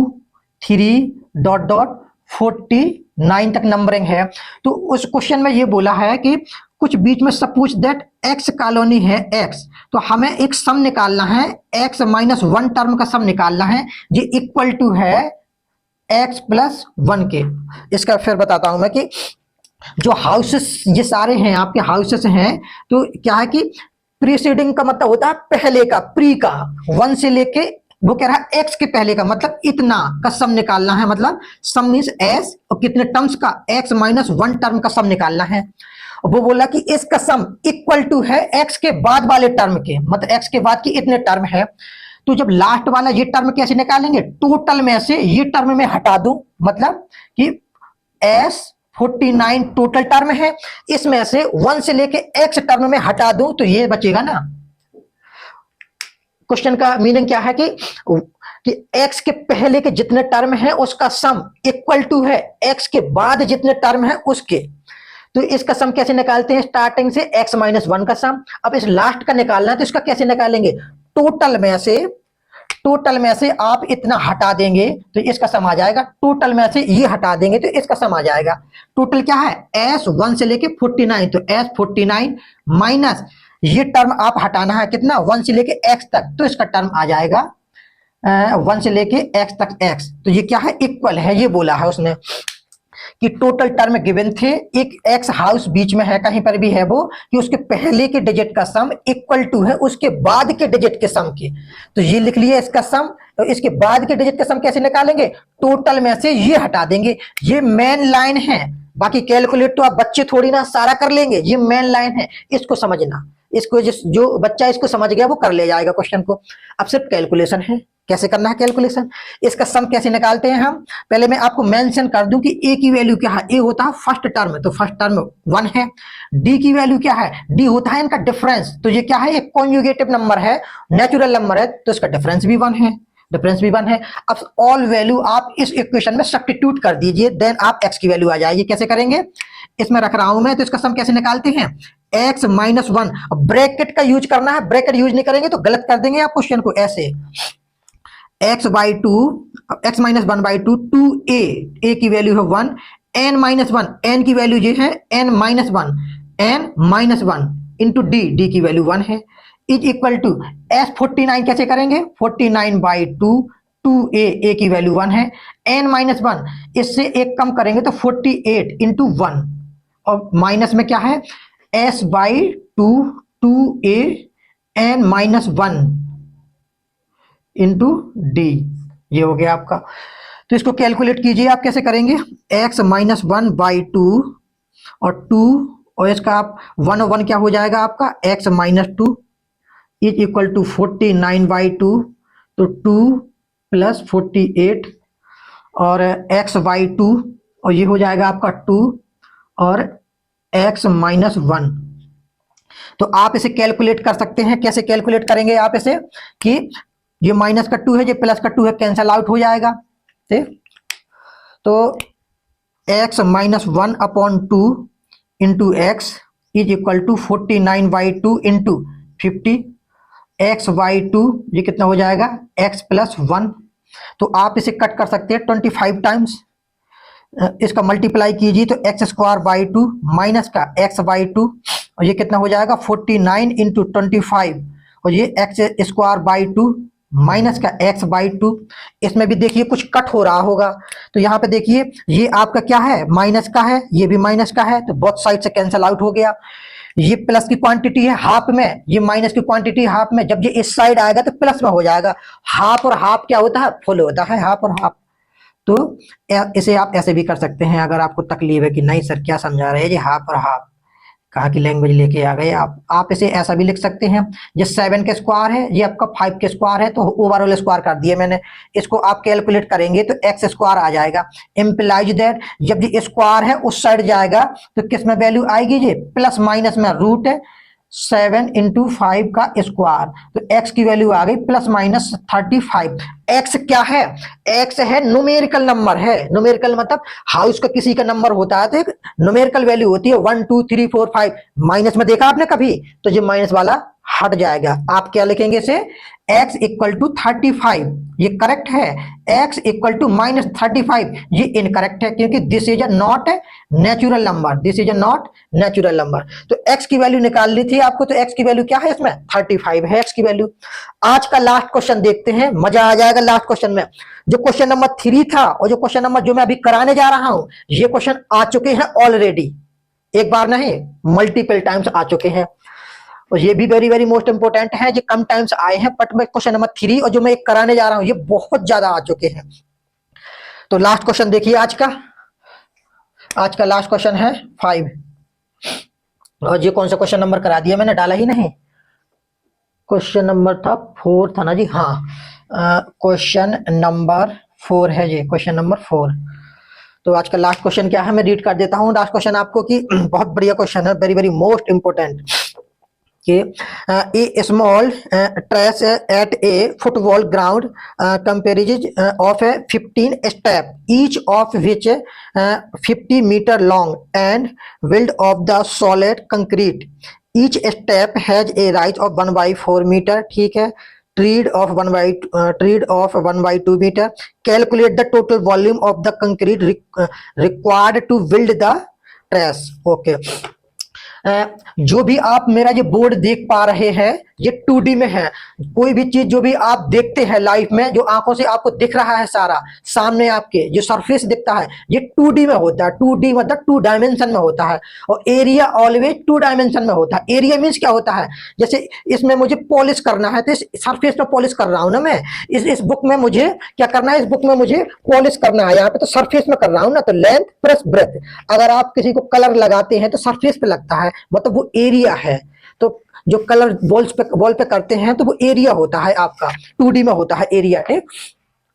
3 डॉट डॉट 49 तक नंबरिंग है। तो उस क्वेश्चन में ये बोला है कि कुछ बीच में सपोज दैट एक्स कॉलोनी है एक्स, तो हमें एक सम निकालना है, एक्स माइनस 1 टर्म का सम निकालना है, ये इक्वल टू है एक्स प्लस 1 के। इसका फिर बताता हूं मैं कि जो हाउसेस ये सारे हैं आपके हाउसेस हैं, तो क्या है कि प्रीसीडिंग का मतलब होता है पहले का, प्री का 1 से लेके वो कह रहा है एक्स के पहले का, मतलब इतना का सम निकालना है, मतलब सम मीन्स एस और कितने टर्म्स का एक्स माइनस 1 टर्म का सम निकालना है। वो बोला कि इसका सम इक्वल टू है एक्स के बाद वाले टर्म के, मतलब एक्स के बाद की इतने टर्म है। तो जब लास्ट वाला ये टर्म कैसे निकालेंगे, टोटल में से ये टर्म में हटा दूं, मतलब कि एस 49 टोटल टर्म है, इसमें से 1 से लेके एक्स टर्म में हटा दूं तो ये बचेगा ना। क्वेश्चन का मीनिंग क्या है कि x के पहले के जितने टर्म है उसका सम इक्वल टू है x के बाद जितने टर्म है उसके। तो इसका सम कैसे निकालते हैं, स्टार्टिंग से x माइनस 1 का सम। अब इस लास्ट का निकालना है तो इसका कैसे निकालेंगे, टोटल में से आप इतना हटा देंगे तो इसका सम आ जाएगा, टोटल में से ये हटा देंगे तो इसका सम आ जाएगा। टोटल क्या है s 1 से लेके 49, तो s 49 माइनस ये टर्म आप हटाना है कितना 1 से लेके x तक, तो इसका टर्म आ जाएगा 1 से लेके x तक x। तो ये क्या है इक्वल है, ये बोला है उसने कि टोटल टर्म गिवन थे, एक एक्स हाउस बीच में है कहीं पर भी है वो, कि उसके पहले के डिजिट का सम इक्वल टू है उसके बाद के डिजिट के सम के। तो ये लिख लिया इसका सम, तो इसके बाद के डिजिट का सम कैसे निकालेंगे, टोटल में से ये हटा देंगे। ये मेन लाइन है, बाकी कैलकुलेट तो आप बच्चे थोड़ी ना सारा कर लेंगे, ये मेन लाइन है, इसको समझना। इसको जो बच्चा इसको समझ गया वो कर ले जाएगा क्वेश्चन को। अब सिर्फ कैलकुलेशन है, कैसे करना है कैलकुलेशन, इसका सम कैसे निकालते हैं हम। पहले मैं आपको मेंशन कर दूं कि ए की वैल्यू क्या है, ए होता है फर्स्ट टर्म, तो फर्स्ट टर्म 1 है। डी की वैल्यू क्या है, डी होता है इनका डिफरेंस, तो ये क्या है एक कॉन्जुगेटिव नंबर है, नेचुरल नंबर है, तो इसका डिफरेंस भी 1 है, डिफरेंस भी 1 है। अब ऑल वैल्यू आप इस इक्वेशन में सब्स्टिट्यूट कर दीजिए, देन आप एक्स की वैल्यू आ जाएगी। कैसे करेंगे, इसमें रख रहा हूं मैं, तो इसका सम कैसे निकालते हैं, एक्स माइनस 1, ब्रैकेट का यूज करना है, ब्रैकेट यूज नहीं करेंगे तो गलत कर देंगे आप क्वेश्चन को। ऐसे x by 2 x minus 1 by 2 2a, a की वैल्यू है 1, n माइनस 1, n की वैल्यू ये है n minus 1, n minus 1 into D, D की वैल्यू 1 है, इज इक्वल टू s 49 कैसे करेंगे 49 बाई 2 2a, a की वैल्यू 1 है, n माइनस 1 इससे एक कम करेंगे तो 48 इंटू 1, और माइनस में क्या है s by 2 2a n minus 1 into D, ये हो गया आपका। तो इसको कैलकुलेट कीजिए आप, कैसे करेंगे, x माइनस 1 बाई 2 और 2 और इसका आप 1 और 1 क्या हो जाएगा आपका x minus 2 is equal to 49 by 2, तो 2 प्लस 48 और x बाई 2 और ये हो जाएगा आपका 2 और x माइनस 1। तो आप इसे कैलकुलेट कर सकते हैं, कैसे कैलकुलेट करेंगे आप इसे, कि ये माइनस का 2 है, ये प्लस का 2 है, कैंसल आउट हो जाएगा। ठीक, तो x minus 1 upon 2 into x is equal to 49 by 2 into 50 x by two, ये कितना हो जाएगा एक्स प्लस वन। तो आप इसे कट कर सकते हैं 25 टाइम्स, इसका मल्टीप्लाई कीजिए तो x square by two minus का एक्स बाई टू, और ये कितना हो जाएगा 49 इंटू 25, और ये x square by two minus का एक्स बाई टू। इसमें भी देखिए कुछ कट हो रहा होगा, तो यहाँ पे देखिए ये आपका क्या है माइनस का है, ये भी माइनस का है, तो बोथ साइड से कैंसिल आउट हो गया। ये प्लस की क्वांटिटी है हाफ में, ये माइनस की क्वांटिटी हाफ में, जब ये इस साइड आएगा तो प्लस में हो जाएगा। हाफ और हाफ क्या होता है फुल होता है, हाफ और हाफ। तो इसे आप ऐसे भी कर सकते हैं, अगर आपको तकलीफ है कि नहीं सर क्या समझा रहे हैं ये हाफ और हाफ, कहाँ की लैंग्वेज लेके आ गए आप इसे ऐसा भी लिख सकते हैं। ये 7 के स्क्वायर है, ये आपका 5 के स्क्वायर है, तो ओवरऑल स्क्वायर कर दिया मैंने। इसको आप कैलकुलेट करेंगे तो एक्स स्क्वायर आ जाएगा। इम्प्लाइज दैट जब ये स्क्वायर है उस साइड जाएगा तो किस में वैल्यू आएगी, ये प्लस माइनस में रूट 7 इंटू 5 का स्क्वायर, तो एक्स की वैल्यू आ गई प्लस माइनस 35। एक्स क्या है, एक्स है न्यूमेरिकल नंबर है, न्यूमेरिकल मतलब हाउस का किसी का नंबर होता है तो एक न्यूमेरिकल वैल्यू होती है 1 2 3 4 5, माइनस में देखा आपने कभी, तो ये माइनस वाला हट जाएगा। आप क्या लिखेंगे इसे x इक्वल टू 35, ये करेक्ट है। x इक्वल टू माइनस 35 ये इनकरेक्ट है, क्योंकि this is a not natural number, this is a not natural number. तो x की वैल्यू निकाल ली थी आपको, तो x की वैल्यू क्या है इसमें 35 है x की वैल्यू। आज का लास्ट क्वेश्चन देखते हैं, मजा आ जाएगा लास्ट क्वेश्चन में। जो क्वेश्चन नंबर 3 था और जो क्वेश्चन नंबर जो मैं अभी कराने जा रहा हूं, ये क्वेश्चन आ चुके हैं ऑलरेडी, एक बार नहीं मल्टीपल टाइम्स आ चुके हैं, और ये भी वेरी वेरी मोस्ट इंपोर्टेंट है। ये कम टाइम्स आए हैं, बट मैं क्वेश्चन नंबर 3 और जो मैं एक कराने जा रहा हूं ये बहुत ज्यादा आ चुके हैं। तो लास्ट क्वेश्चन देखिए आज का लास्ट क्वेश्चन है 5, और ये कौन सा क्वेश्चन नंबर करा दिया मैंने, डाला ही नहीं, क्वेश्चन नंबर था 4 था ना जी, हाँ क्वेश्चन नंबर 4 है ये, क्वेश्चन नंबर 4। तो आज का लास्ट क्वेश्चन क्या है मैं रीड कर देता हूँ लास्ट क्वेश्चन आपको, कि बहुत बढ़िया क्वेश्चन है, very very most important. A small trash at a football ground comprises of a 15 step, each of which 50 meter long and built of the solid concrete. Each step has a rise of 1/4 meter. ठीक है, tread of 1/2 meter. Calculate the total volume of the concrete required to build the trash. Okay. जो भी आप मेरा ये board देख पा रहे हैं ये 2D में है। कोई भी चीज जो भी आप देखते हैं लाइफ में, जो आंखों से आपको दिख रहा है सारा सामने आपके जो सरफेस दिखता है, ये 2D में होता है। 2D मतलब 2 डायमेंशन में होता है, और एरिया ऑलवेज 2 डायमेंशन में होता है। एरिया मीन्स क्या होता है, जैसे इसमें मुझे पॉलिश करना है तो इस सरफेस पे पॉलिश कर रहा हूं ना मैं, इस बुक में मुझे क्या करना है, इस बुक में मुझे पॉलिश करना है, यहाँ पे तो सरफेस में कर रहा हूं ना, तो लेंथ प्लस ब्रेथ। अगर आप किसी को कलर लगाते हैं तो सरफेस पे लगता है, मतलब वो एरिया है। तो जो कलर वॉल पे करते हैं तो वो एरिया होता है आपका, 2D में होता है एरिया, ठीक।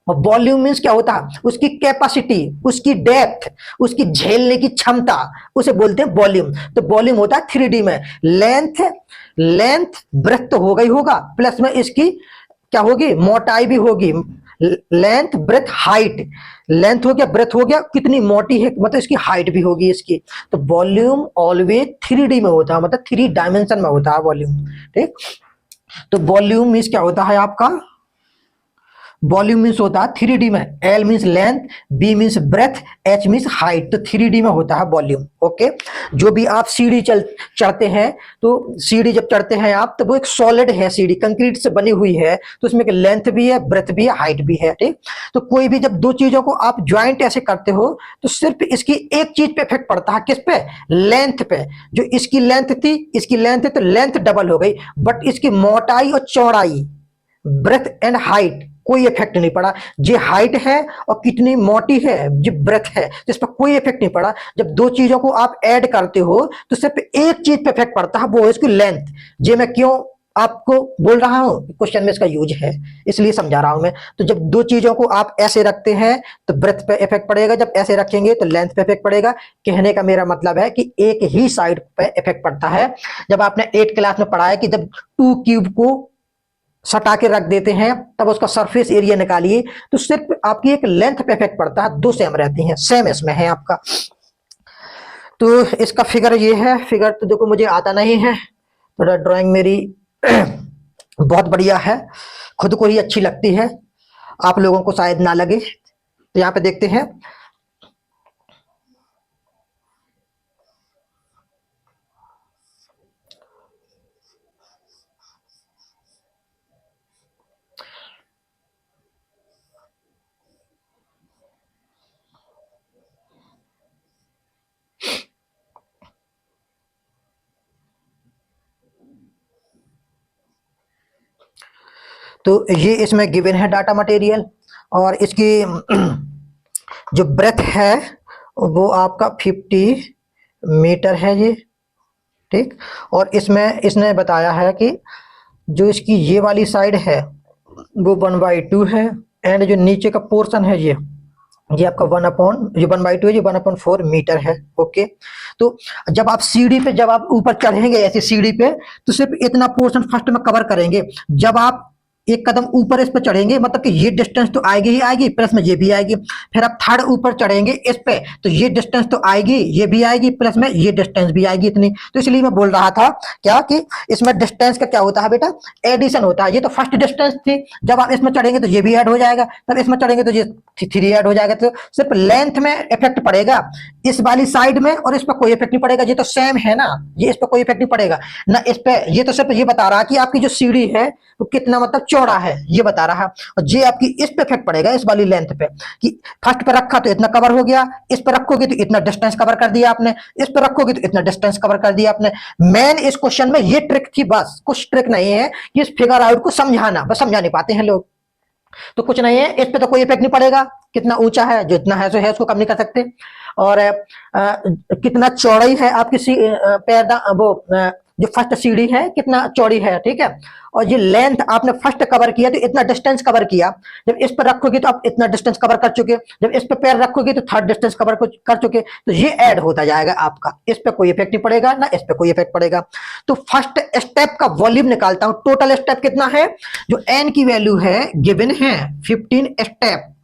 और वॉल्यूम मीन्स क्या होता है, उसकी कैपेसिटी, उसकी डेप्थ, उसकी झेलने की क्षमता, उसे बोलते हैं वॉल्यूम। तो वॉल्यूम होता है 3D में। लेंथ ब्रेथ तो होगा ही होगा, प्लस में इसकी क्या होगी, मोटाई भी होगी। लेंथ ब्रेथ हाइट, लेंथ हो गया ब्रेथ हो गया, कितनी मोटी है मतलब इसकी हाइट भी होगी इसकी। तो वॉल्यूम ऑलवेज 3D में होता है, मतलब 3 डायमेंशन में होता है वॉल्यूम, ठीक। तो वॉल्यूम मीन्स क्या होता है आपका, वॉल्यूम मीन्स होता है 3D में। L means length, B means breadth, H means height, तो 3D में होता है वॉल्यूम। ओके, जो भी आप सीढ़ी चढ़ते हैं, तो सीढ़ी जब चढ़ते हैं आप, तो वो एक सॉलिड है, सीढ़ी कंक्रीट से बनी हुई है, तो उसमें लेंथ भी है, ब्रेथ भी है, हाइट भी है, ठीक। तो कोई भी जब दो चीजों को आप ज्वाइंट ऐसे करते हो तो सिर्फ इसकी एक चीज पे इफेक्ट पड़ता है, किस पे, लेंथ पे। जो इसकी लेंथ थी, इसकी लेंथ है, तो लेंथ डबल हो गई, बट इसकी मोटाई और चौड़ाई, ब्रेथ एंड हाइट, कोई इफेक्ट नहीं पड़ा। जो हाइट है और कितनी मोटी है, जो ब्रेथ है, तो इस पर कोई इफेक्ट नहीं पड़ा। जब दो चीजों को आप ऐड करते हो तो सिर्फ एक चीज पे इफेक्ट पड़ता है, वो है इसकी लेंथ। जे मैं क्यों आपको बोल रहा हूं, क्वेश्चन में इसका यूज है इसलिए समझा रहा हूं मैं। तो जब दो चीजों को आप ऐसे रखते हैं तो ब्रेथ पे इफेक्ट पड़ेगा, जब ऐसे रखेंगे तो लेंथ पे इफेक्ट पड़ेगा। कहने का मेरा मतलब है कि एक ही साइड पे इफेक्ट पड़ता है। जब आपने 8 क्लास में पढ़ा है कि जब 2 क्यूब को सटा के रख देते हैं तब उसका सरफेस एरिया निकालिए, तो सिर्फ आपकी एक लेंथ पे इफेक्ट पड़ता है, दो सेम रहती हैं, सेम इसमें है आपका। तो इसका फिगर ये है, फिगर तो देखो मुझे आता नहीं है, थोड़ा ड्राइंग मेरी बहुत बढ़िया है, खुद को ही अच्छी लगती है, आप लोगों को शायद ना लगे। तो यहाँ पे देखते हैं, तो ये इसमें गिवन है डाटा मटेरियल, और इसकी जो ब्रेथ है वो आपका 50 मीटर है ये, ठीक। और इसमें इसने बताया है कि जो इसकी ये वाली साइड है वो 1/2 है, एंड जो नीचे का पोर्शन है ये आपका 1/, ये 1/2 है, ये 1/4 मीटर है। ओके, तो जब आप सीढ़ी पे, जब आप ऊपर चढ़ेंगे ऐसी सीढ़ी पे, तो सिर्फ इतना पोर्शन फर्स्ट में कवर करेंगे। जब आप एक कदम ऊपर इस पे चढ़ेंगे, मतलब कि ये डिस्टेंस तो आएगी ही आएगी, प्लस में ये भी आएगी। फिर आप थर्ड ऊपर चढ़ेंगे इस पे, तो ये डिस्टेंस तो आएगी, ये भी आएगी, प्लस में ये डिस्टेंस भी आएगी इतनी। तो इसलिए मैं बोल रहा था क्या कि इसमें डिस्टेंस का क्या होता है बेटा, एडिशन होता है। ये तो फर्स्ट डिस्टेंस थी, जब आप इसमें चढ़ेंगे तो ये भी ऐड हो जाएगा, तब इसमें चढ़ेंगे तो ये 3 ऐड हो जाएगा। तो सिर्फ लेंथ में इफेक्ट पड़ेगा, इस वाली साइड में, और इस पर कोई इफेक्ट नहीं पड़ेगा। ये तो सेम है ना, ये इस पर कोई इफेक्ट नहीं पड़ेगा ना इस पे। ये तो सिर्फ ये बता रहा है कि आपकी जो सीढ़ी है वो कितना मतलब चौड़ा है, ये बता रहा है। और ये आपकी इस पे इफेक्ट पड़ेगा, इस वाली लेंथ पे, कि फर्स्ट पे रखा तो इतना कवर हो गया, इस पे रखोगे तो इतना डिस्टेंस कवर कर दिया आपने, इस पे रखोगे तो इतना डिस्टेंस कवर कर दिया आपने। मेन इस क्वेश्चन में ये ट्रिक थी, बस कुछ ट्रिक नहीं है, इस फिगर आउट को समझाना, बस समझा नहीं पाते हैं लोग। तो कुछ नहीं है, इस पे तो कोई इफेक्ट नहीं पड़ेगा, कितना ऊंचा है, जो इतना है सो है, उसको कम नहीं कर सकते। और कितना चौड़ाई है आपकी जो फर्स्ट सीढ़ी है कितना चौड़ी है, ठीक है। और ये लेंथ आपने फर्स्ट कवर किया तो इतना डिस्टेंस कवर किया, जब इस पर रखोगे तो आप इतना डिस्टेंस कवर कर चुके, जब इस पे पैर रखोगे तो थर्ड डिस्टेंस कवर कर चुके। तो ये ऐड होता जाएगा आपका, इस पे कोई इफेक्ट नहीं पड़ेगा ना इस पे कोई इफेक्ट पड़ेगा। तो फर्स्ट स्टेप का वॉल्यूम निकालता हूं, टोटल स्टेप कितना है, जो एन की वैल्यू है गिवन है 15 स्टेप,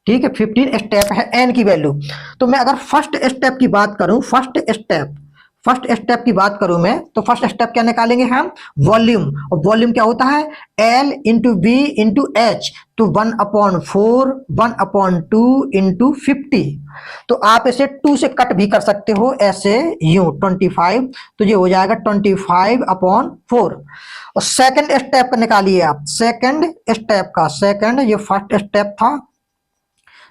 ठीक है, 15 स्टेप है एन की वैल्यू। तो मैं अगर फर्स्ट स्टेप की बात करूं, फर्स्ट स्टेप की बात करूं मैं, तो फर्स्ट स्टेप क्या निकालेंगे हम, वॉल्यूम। और वॉल्यूम क्या होता है, L into B into H, तो 1/4 1/2 इंटू 50। तो आप इसे 2 से कट भी कर सकते हो, ऐसे यूं 25, तो ये हो जाएगा 25/4। और सेकंड स्टेप का निकालिए आप, सेकंड स्टेप का, सेकंड, ये फर्स्ट स्टेप था,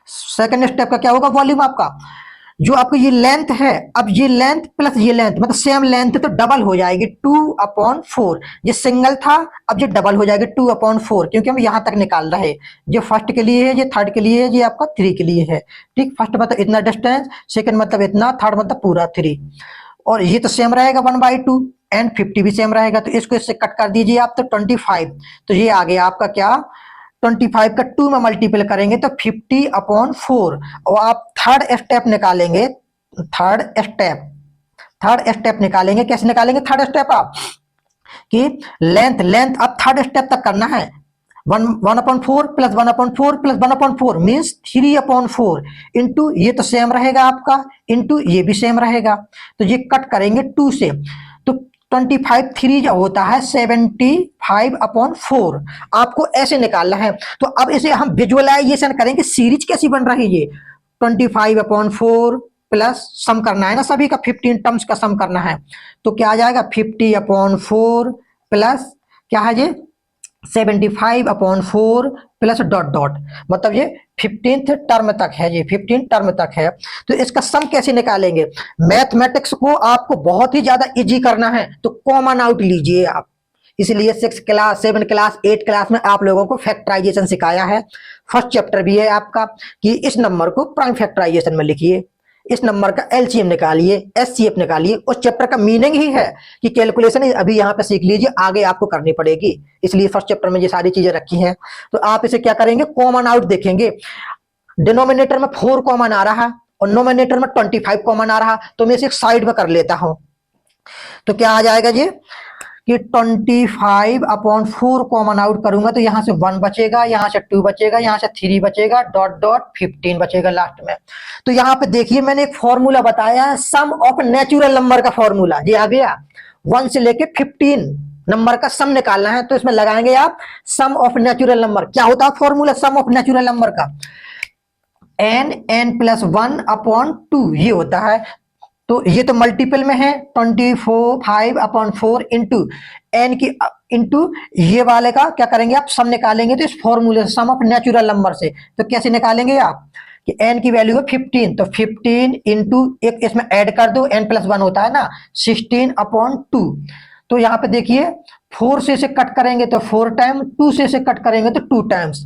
सेकंड स्टेप का क्या होगा वॉल्यूम आपका, जो आपकी ये लेंथ है, अब ये लेंथ प्लस ये लेंथ मतलब सेम लेंथ है तो डबल हो जाएगी 2/4। ये सिंगल था, अब ये डबल हो जाएगी 2/4, क्योंकि हम यहां तक निकाल रहे हैं। ये फर्स्ट के लिए है, ये थर्ड के लिए है, ये आपका 3 के लिए है, ठीक। फर्स्ट मतलब इतना डिस्टेंस, सेकंड मतलब इतना, थर्ड मतलब पूरा 3। और ये तो सेम रहेगा 1/2, एंड 50 भी सेम रहेगा, तो इसको इससे कट कर दीजिए आप, तो 25। तो ये आ गया आपका क्या, 25 का 2 में मल्टीपल करेंगे तो 50/4। और आप थर्ड स्टेप निकालेंगे, थर्ड स्टेप निकालेंगे, कैसे निकालेंगे थर्ड स्टेप आप, कि लेंथ अब थर्ड स्टेप तक करना है, 1/4 प्लस 1/4 प्लस 1/4 मीन्स 3/4 इंटू, ये तो सेम रहेगा आपका, इंटू ये भी सेम रहेगा, तो ये कट करेंगे 2 से, तो 25 3 जो होता है 75/4। आपको ऐसे निकालना है। तो अब इसे हम विजुअलाइजेशन करेंगे, सीरीज कैसी बन रही है, 25/4 प्लस सम करना है ना सभी का, 15 टर्म्स का सम करना है, तो क्या आ जाएगा 50/4 प्लस क्या है ये 75/4 प्लस डॉट डॉट, मतलब ये 15th टर्म तक है, ये 15 टर्म तक है। तो इसका सम कैसे निकालेंगे, मैथमेटिक्स को आपको बहुत ही ज्यादा इजी करना है तो कॉमन आउट लीजिए आप। इसलिए 6 क्लास 7 क्लास 8 क्लास में आप लोगों को फैक्टराइजेशन सिखाया है। फर्स्ट चैप्टर भी है आपका कि इस नंबर को प्राइम फैक्टराइजेशन में लिखिए, इस नंबर का एलसीएम निकालिए, एचसीएफ निकालिए। उस चैप्टर का मीनिंग ही है कि कैलकुलेशन अभी यहाँ पे सीख लीजिए, आगे आपको करनी पड़ेगी, इसलिए फर्स्ट चैप्टर में ये सारी चीजें रखी हैं। तो आप इसे क्या करेंगे, कॉमन आउट देखेंगे, डिनोमिनेटर में 4 कॉमन आ रहा और नोमिनेटर में 25 कॉमन आ रहा, तो मैं इसे साइड में कर लेता हूं। तो क्या आ जाएगा जी कि 25/4 कॉमन आउट करूंगा तो यहां से 1 बचेगा, यहां से 2 बचेगा, यहां से 3 बचेगा, डॉट डॉट 15 बचेगा लास्ट में। तो यहां पे देखिए मैंने एक फॉर्मूला बताया है, सम ऑफ नेचुरल नंबर का फॉर्मूला, ये आ गया 1 से लेके 15, नंबर का सम निकालना है, तो इसमें लगाएंगे आप सम ऑफ नेचुरल नंबर। क्या होता है formula some of natural number का? n+1/2 ये होता है। तो ये तो मल्टीपल में है, 25/4 इंटू एन की इंटू ये वाले का क्या करेंगे आप सम निकालेंगे, तो इस फॉर्मूले से सम ऑफ नेचुरल नंबर से। तो कैसे निकालेंगे आप कि n की वैल्यू है 15, तो 15 इंटू एक इसमें ऐड कर दो, n+1 होता है ना, 16/2। तो यहाँ पे देखिए 4 से इसे कट करेंगे तो 4 टाइम, 2 से इसे कट करेंगे तो 2 टाइम्स।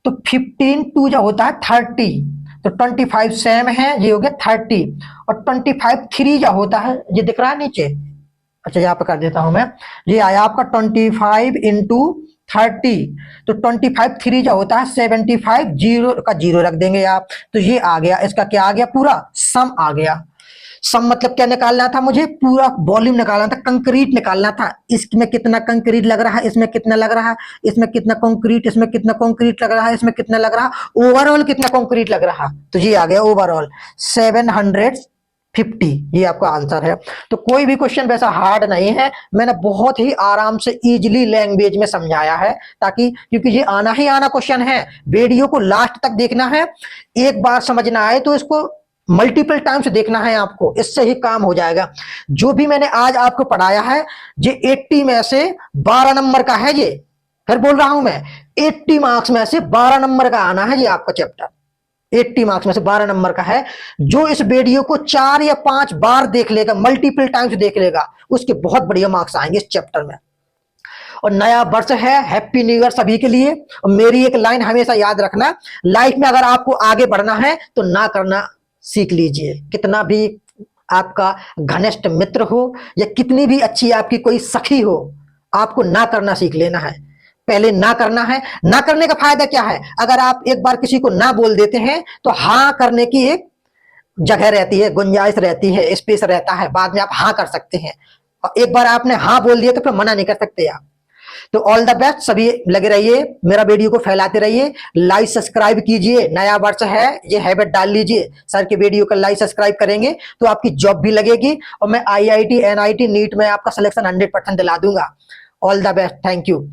तो 15 2 जो होता है 30, तो 25 सेम है, ये हो गया 30। और 25 3 जो होता है, ये दिख रहा है नीचे, अच्छा यहाँ पे कर देता हूं मैं, ये आया आपका 25 इंटू 30। तो 25 3 जो होता है 75, जीरो का जीरो रख देंगे आप, तो ये आ गया, इसका क्या आ गया, पूरा सम आ गया। सम मतलब क्या निकालना था मुझे, पूरा वॉल्यूम निकालना था, कंक्रीट निकालना था। इसमें कितना कंक्रीट लग रहा है, इसमें कितना लग रहा है, इसमें कितना कंक्रीट, इसमें कितना कंक्रीट लग रहा है, इसमें कितना लग रहा है, ओवरऑल कितना कंक्रीट लग रहा है। तो ये आ गया ओवरऑल 750, ये आपका आंसर है। तो कोई भी क्वेश्चन वैसा हार्ड नहीं है, मैंने बहुत ही आराम से इजीली लैंग्वेज में समझाया है, ताकि क्योंकि ये आना ही आना क्वेश्चन है, वीडियो को लास्ट तक देखना है। एक बार समझना आए तो इसको मल्टीपल टाइम्स देखना है आपको, इससे ही काम हो जाएगा। जो भी मैंने आज आपको पढ़ाया है, ये 80 में से 12 नंबर का है। ये फिर बोल रहा हूं मैं, 80 मार्क्स में से 12 नंबर का आना है ये आपका चैप्टर, 80 मार्क्स में से 12 नंबर का है। जो इस वीडियो को 4 या 5 बार देख लेगा, मल्टीपल टाइम्स देख लेगा, उसके बहुत बढ़िया मार्क्स आएंगे इस चैप्टर में। और नया वर्ष है, हैप्पी न्यू ईयर सभी के लिए। और मेरी एक लाइन हमेशा याद रखना, लाइफ में अगर आपको आगे बढ़ना है तो ना करना सीख लीजिए। कितना भी आपका घनिष्ठ मित्र हो या कितनी भी अच्छी आपकी कोई सखी हो, आपको ना करना सीख लेना है। पहले ना करना है। ना करने का फायदा क्या है, अगर आप एक बार किसी को ना बोल देते हैं तो हाँ करने की एक जगह रहती है, गुंजाइश रहती है, स्पेस रहता है, बाद में आप हाँ कर सकते हैं। और एक बार आपने हाँ बोल दिया तो फिर मना नहीं कर सकते आप। तो ऑल द बेस्ट, सभी लगे रहिए, मेरा वीडियो को फैलाते रहिए, लाइक सब्सक्राइब कीजिए। नया वर्ष है, ये हैबिट डाल लीजिए, सर के वीडियो को लाइक सब्सक्राइब करेंगे तो आपकी जॉब भी लगेगी, और मैं IIT NIT नीट में आपका सिलेक्शन 100% दिला दूंगा। All the best, thank you.